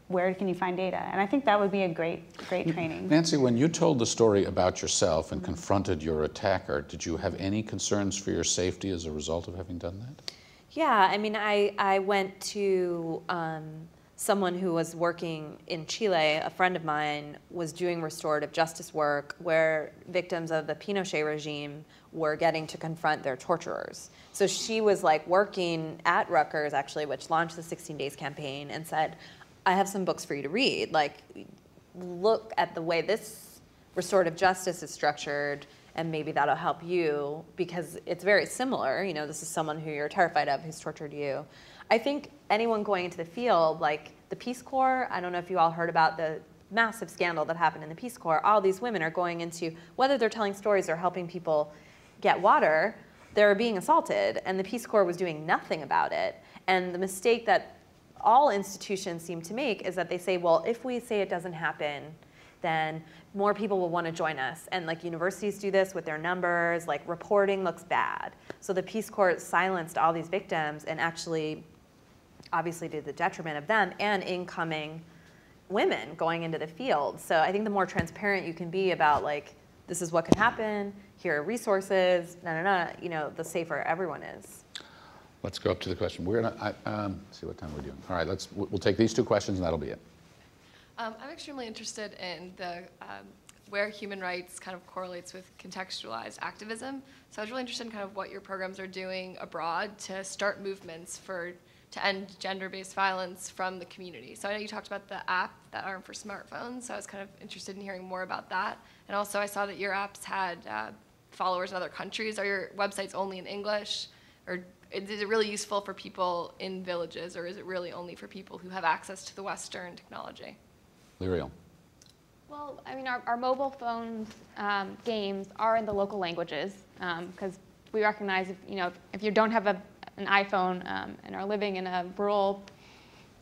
where can you find data? And I think that would be a great training. Nancy, when you told the story about yourself and confronted your attacker, did you have any concerns for your safety as a result of having done that? Yeah, I mean, I went to someone who was working in Chile. A friend of mine was doing restorative justice work where victims of the Pinochet regime were getting to confront their torturers. So she was like working at Rutgers, actually, which launched the 16 Days campaign, and said, I have some books for you to read. Like, look at the way this restorative justice is structured, and maybe that'll help you, because it's very similar. This is someone who you're terrified of, who's tortured you. I think anyone going into the field, like the Peace Corps, I don't know if you all heard about the massive scandal that happened in the Peace Corps. All these women are going into, whether they're telling stories or helping people get water, they're being assaulted, and the Peace Corps was doing nothing about it. And the mistake that all institutions seem to make is that they say, well, if we say it doesn't happen, then more people will want to join us. And like universities do this with their numbers, like reporting looks bad. So the Peace Corps silenced all these victims and actually obviously to the detriment of them and incoming women going into the field. So I think the more transparent you can be about like this is what can happen, here are resources, you know, the safer everyone is. Let's go up to the question. We're gonna see what time we're doing. All right, we'll take these two questions and that'll be it. I'm extremely interested in the where human rights kind of correlates with contextualized activism. So I was really interested in kind of what your programs are doing abroad to start movements to end gender-based violence from the community. So I know you talked about the app that are for smartphones, so I was kind of interested in hearing more about that. And also I saw that your apps had followers in other countries. Are your websites only in English? Or is it really useful for people in villages, or is it really only for people who have access to the Western technology? Liriel. Well, I mean, our mobile phone games are in the local languages because we recognize if you don't have an iPhone and are living in a rural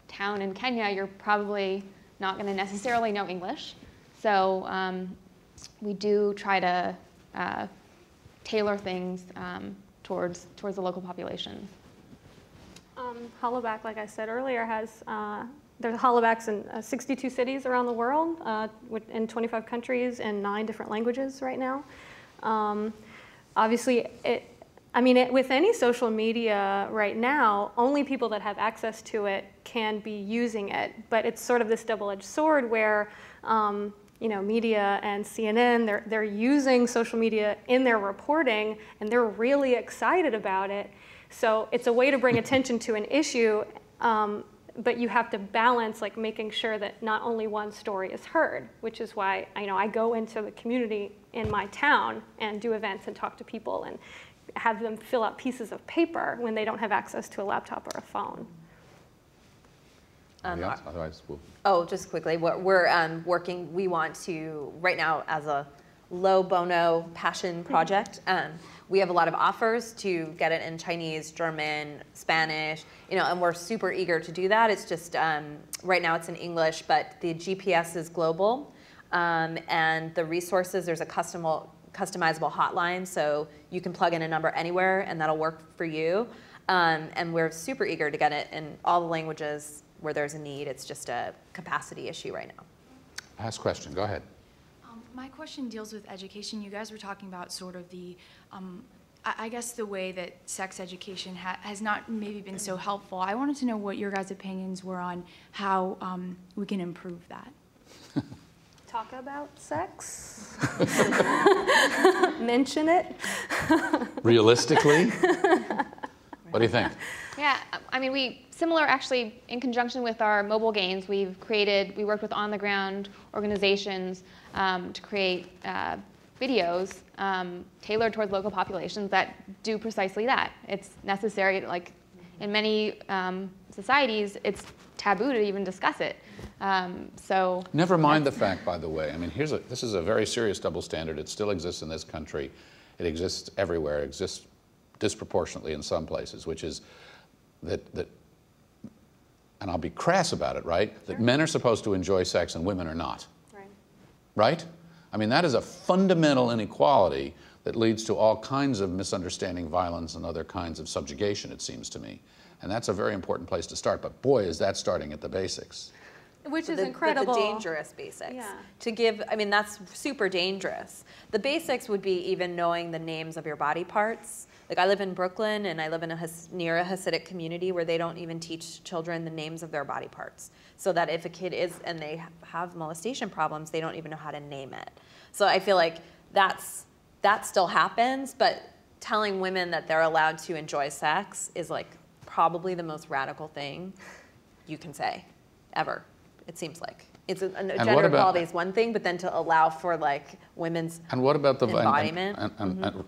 town in Kenya, you're probably not going to necessarily know English. So we do try to tailor things towards the local populations. Hollaback, like I said earlier, has there's Hollabacks in 62 cities around the world, in 25 countries and 9 different languages right now. Obviously, with any social media right now, only people that have access to it can be using it. But it's sort of this double-edged sword where media and CNN, they're using social media in their reporting, and they're really excited about it. So it's a way to bring attention to an issue, but you have to balance making sure that not only one story is heard, which is why I go into the community in my town and do events and talk to people and have them fill out pieces of paper when they don't have access to a laptop or a phone. Otherwise, just quickly, we're working, we want to, right now as a low bono passion project, we have a lot of offers to get it in Chinese, German, Spanish, and we're super eager to do that. It's just, right now it's in English, but the GPS is global, and the resources, there's a customizable hotline, so you can plug in a number anywhere and that'll work for you. And we're super eager to get it in all the languages where there's a need. It's just a capacity issue right now. Last question, go ahead. My question deals with education. You guys were talking about sort of the, I guess the way that sex education has not maybe been so helpful. I wanted to know what your guys' opinions were on how we can improve that. Talk about sex. Mention it. Realistically? What do you think? Yeah, similar actually, in conjunction with our mobile games, we worked with on-the-ground organizations to create videos tailored towards local populations that do precisely that. It's necessary, in many societies, it's taboo to even discuss it. Never mind the fact, by the way, this is a very serious double standard. It still exists in this country. It exists everywhere. It exists disproportionately in some places, which is that and I'll be crass about it, right? Sure. That men are supposed to enjoy sex and women are not. Right? That is a fundamental inequality that leads to all kinds of misunderstanding, violence, and other kinds of subjugation, it seems to me. And that's a very important place to start, but boy, is that starting at the basics. Which is incredible. The dangerous basics. Yeah. To give, that's super dangerous. The basics would be even knowing the names of your body parts. I live in Brooklyn, and I live in near a Hasidic community where they don't even teach children the names of their body parts. So that if a kid and they have molestation problems, they don't even know how to name it. So I feel like that still happens, but telling women that they're allowed to enjoy sex is probably the most radical thing you can say, ever, it seems like. It's gender equality is one thing, but then to allow for women's and what about the embodiment?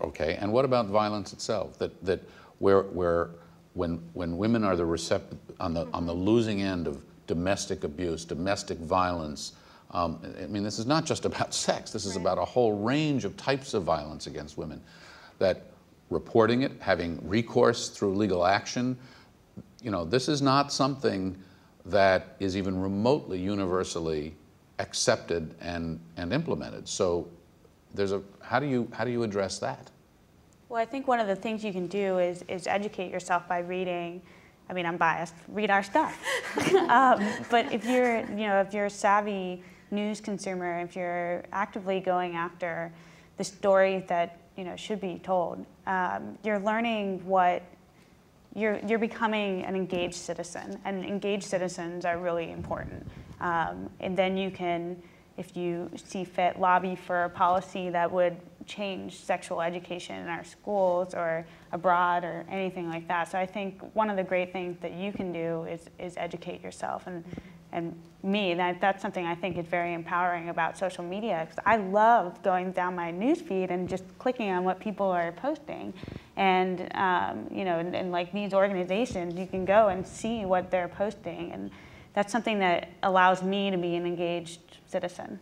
Okay, and what about violence itself? That where when women are the on the losing end of domestic abuse, domestic violence. This is not just about sex. This is about a whole range of types of violence against women. That reporting it, having recourse through legal action, this is not something that is even remotely universally accepted and implemented. So how do you address that? Well, I think one of the things you can do is educate yourself by reading. I'm biased. Read our stuff. But if you're a savvy news consumer, if you're actively going after the stories that should be told. You're learning what you're becoming an engaged citizen, and engaged citizens are really important. And then you can, if you see fit, lobby for a policy that would change sexual education in our schools or abroad or anything like that. So I think one of the great things that you can do is educate yourself. And that's something I think is very empowering about social media, because I love going down my newsfeed and just clicking on what people are posting. And and like these organizations, you can go and see what they're posting, and that's something that allows me to be an engaged citizen.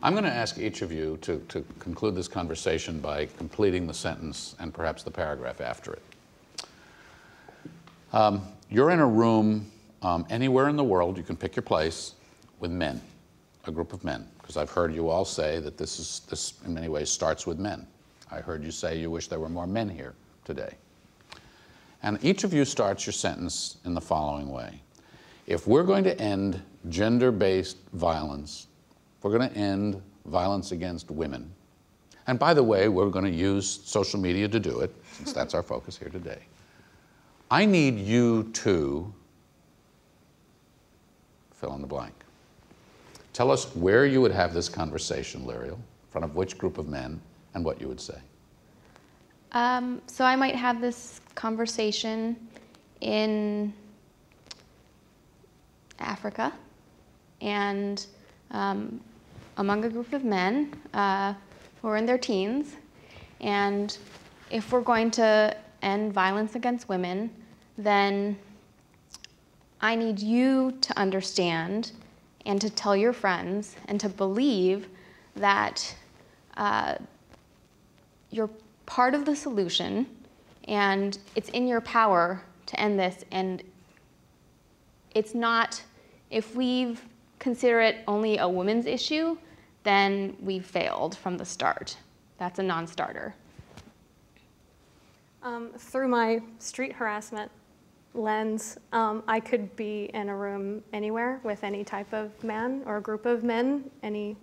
I'm going to ask each of you to conclude this conversation by completing the sentence and perhaps the paragraph after it. You're in a room anywhere in the world, you can pick your place, with men, a group of men, because I've heard you all say that this in many ways starts with men. I heard you say you wish there were more men here today. And each of you starts your sentence in the following way. If we're going to end gender-based violence, we're going to end violence against women, and by the way, we're going to use social media to do it, since that's our focus here today, I need you to fill in the blank. Tell us where you would have this conversation, Liriel, in front of which group of men, and what you would say. So I might have this conversation in Africa, and among a group of men who are in their teens. And if we're going to end violence against women, then I need you to understand and to tell your friends and to believe that you're part of the solution, and it's in your power to end this. And it's not, if we consider it only a women's issue, then we've failed from the start. That's a non-starter. Through my street harassment lens, I could be in a room anywhere with any type of man or group of men, any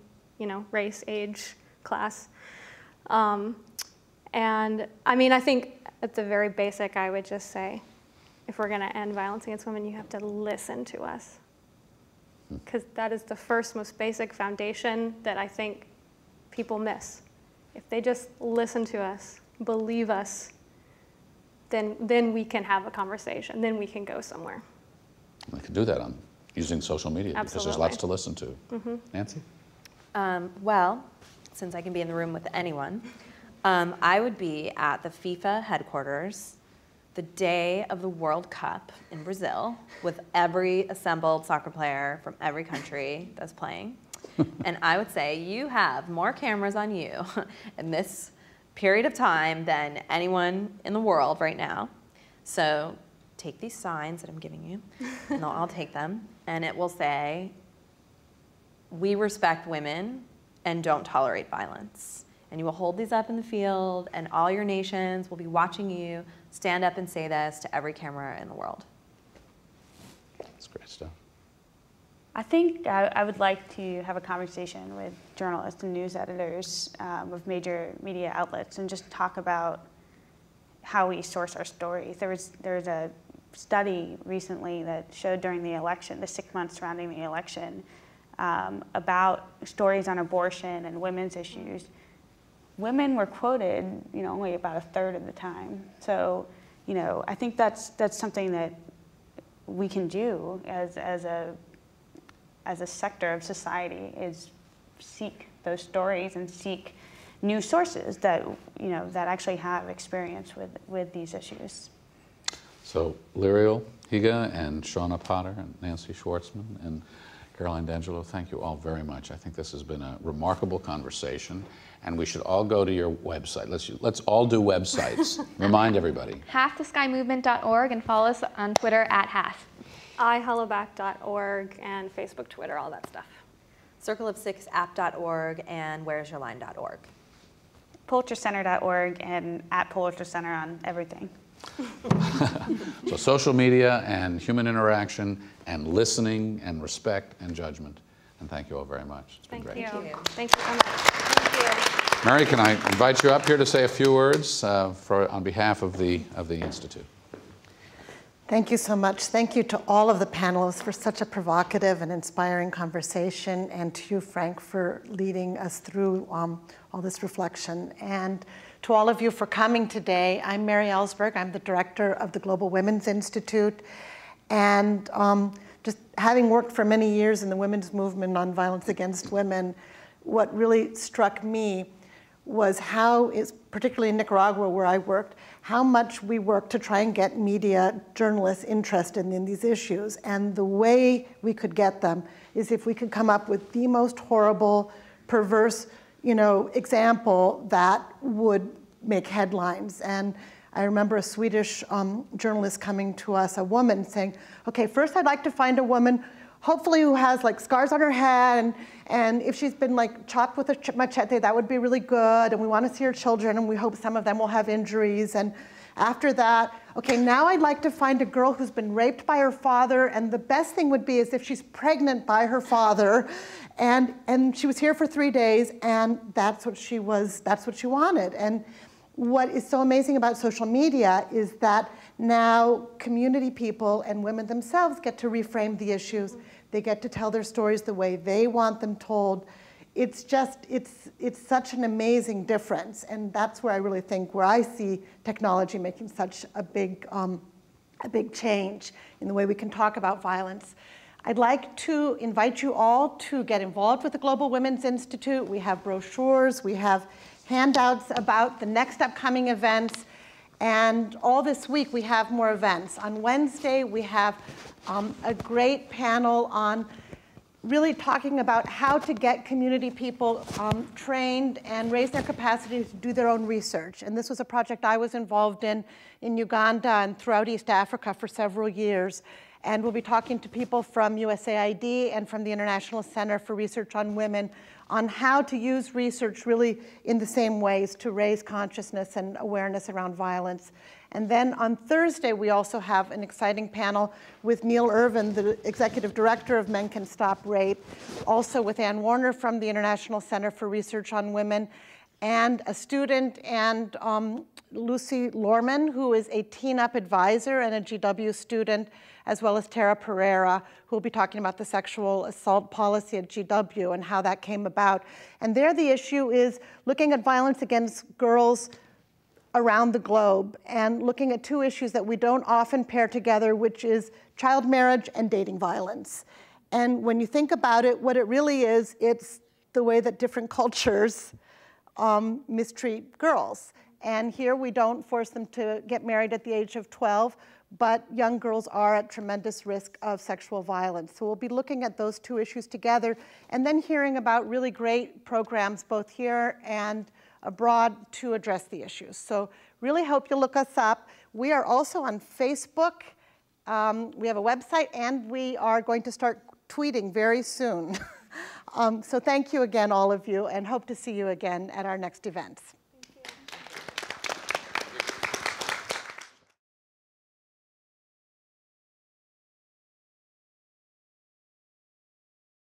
race, age, class. And I mean, I think at the very basic, I would just say, if we're going to end violence against women, you have to listen to us. Because that is the first, most basic foundation that I think people miss. If they just listen to us, believe us, then we can have a conversation. Then we can go somewhere. We can do that on using social media. Absolutely. Because there's lots to listen to. Mm-hmm. Nancy? Well, since I can be in the room with anyone, I would be at the FIFA headquarters the day of the World Cup in Brazil with every assembled soccer player from every country that's playing. And I would say, you have more cameras on you in this period of time than anyone in the world right now. So take these signs that I'm giving you, and I'll take them, and it will say, we respect women and don't tolerate violence. And you will hold these up in the field, and all your nations will be watching you stand up and say this to every camera in the world. That's great stuff. I think I would like to have a conversation with journalists and news editors of major media outlets and just talk about how we source our stories. There was a study recently that showed during the election, the 6 months surrounding the election, about stories on abortion and women's issues. Women were quoted, only about a third of the time. So, I think that's something that we can do as a sector of society, is seek those stories and seek new sources that that actually have experience with these issues. So Liriel, Higa, and Shawna Potter, and Nancy Schwartzman, and Caroline D'Angelo, thank you all very much. I think this has been a remarkable conversation, and we should all go to your website. Let's all do websites. Remind everybody. halftheskymovement.org, and follow us on Twitter at half. Hollaback.org and Facebook, Twitter, all that stuff. circleof6app.org and where'syourline.org. PulitzerCenter.org and at Pulitzer Center on everything. So social media and human interaction and listening and respect and judgment. And thank you all very much. It's been great. Thank you. Thank you so much. Thank you. Mary, can I invite you up here to say a few words on behalf of the Institute? Thank you so much. Thank you to all of the panelists for such a provocative and inspiring conversation, and to you, Frank, for leading us through all this reflection. And to all of you for coming today. I'm Mary Ellsberg. I'm the director of the Global Women's Institute. And just having worked for many years in the women's movement on violence against women, what really struck me was how, particularly in Nicaragua where I worked, how much we worked to try and get media journalists interested in these issues. And the way we could get them is if we could come up with the most horrible, perverse, example that would make headlines. And I remember a Swedish journalist coming to us, a woman, saying, okay, first I'd like to find a woman hopefully who has like scars on her head, and if she's been like chopped with a machete, that would be really good, and we want to see her children, and we hope some of them will have injuries. And after that, okay, now I'd like to find a girl who's been raped by her father, and the best thing would be is if she's pregnant by her father, and she was here for 3 days, and that's what she wanted. And what is so amazing about social media is that now community people and women themselves get to reframe the issues. They get to tell their stories the way they want them told. It's such an amazing difference. And that's where I really think, where I see technology making such a big change in the way we can talk about violence. I'd like to invite you all to get involved with the Global Women's Institute. We have brochures, we have handouts about the next upcoming events. And all this week, we have more events. On Wednesday, we have a great panel on really talking about how to get community people trained and raise their capacity to do their own research. And this was a project I was involved in Uganda and throughout East Africa for several years. And we'll be talking to people from USAID and from the International Center for Research on Women on how to use research really in the same ways to raise consciousness and awareness around violence. And then on Thursday, we also have an exciting panel with Neil Irvin, the executive director of Men Can Stop Rape, also with Ann Warner from the International Center for Research on Women, and a student, and Lucy Lorman, who is a Teen Up advisor and a GW student, as well as Tara Pereira, who will be talking about the sexual assault policy at GW and how that came about. And there the issue is looking at violence against girls around the globe and looking at two issues that we don't often pair together, which is child marriage and dating violence. And when you think about it, what it really is, it's the way that different cultures mistreat girls. And here we don't force them to get married at the age of 12, but young girls are at tremendous risk of sexual violence. So we'll be looking at those two issues together and then hearing about really great programs both here and abroad to address the issues. So really hope you'll look us up. We are also on Facebook. We have a website, and we are going to start tweeting very soon. So thank you again, all of you, and hope to see you again at our next events.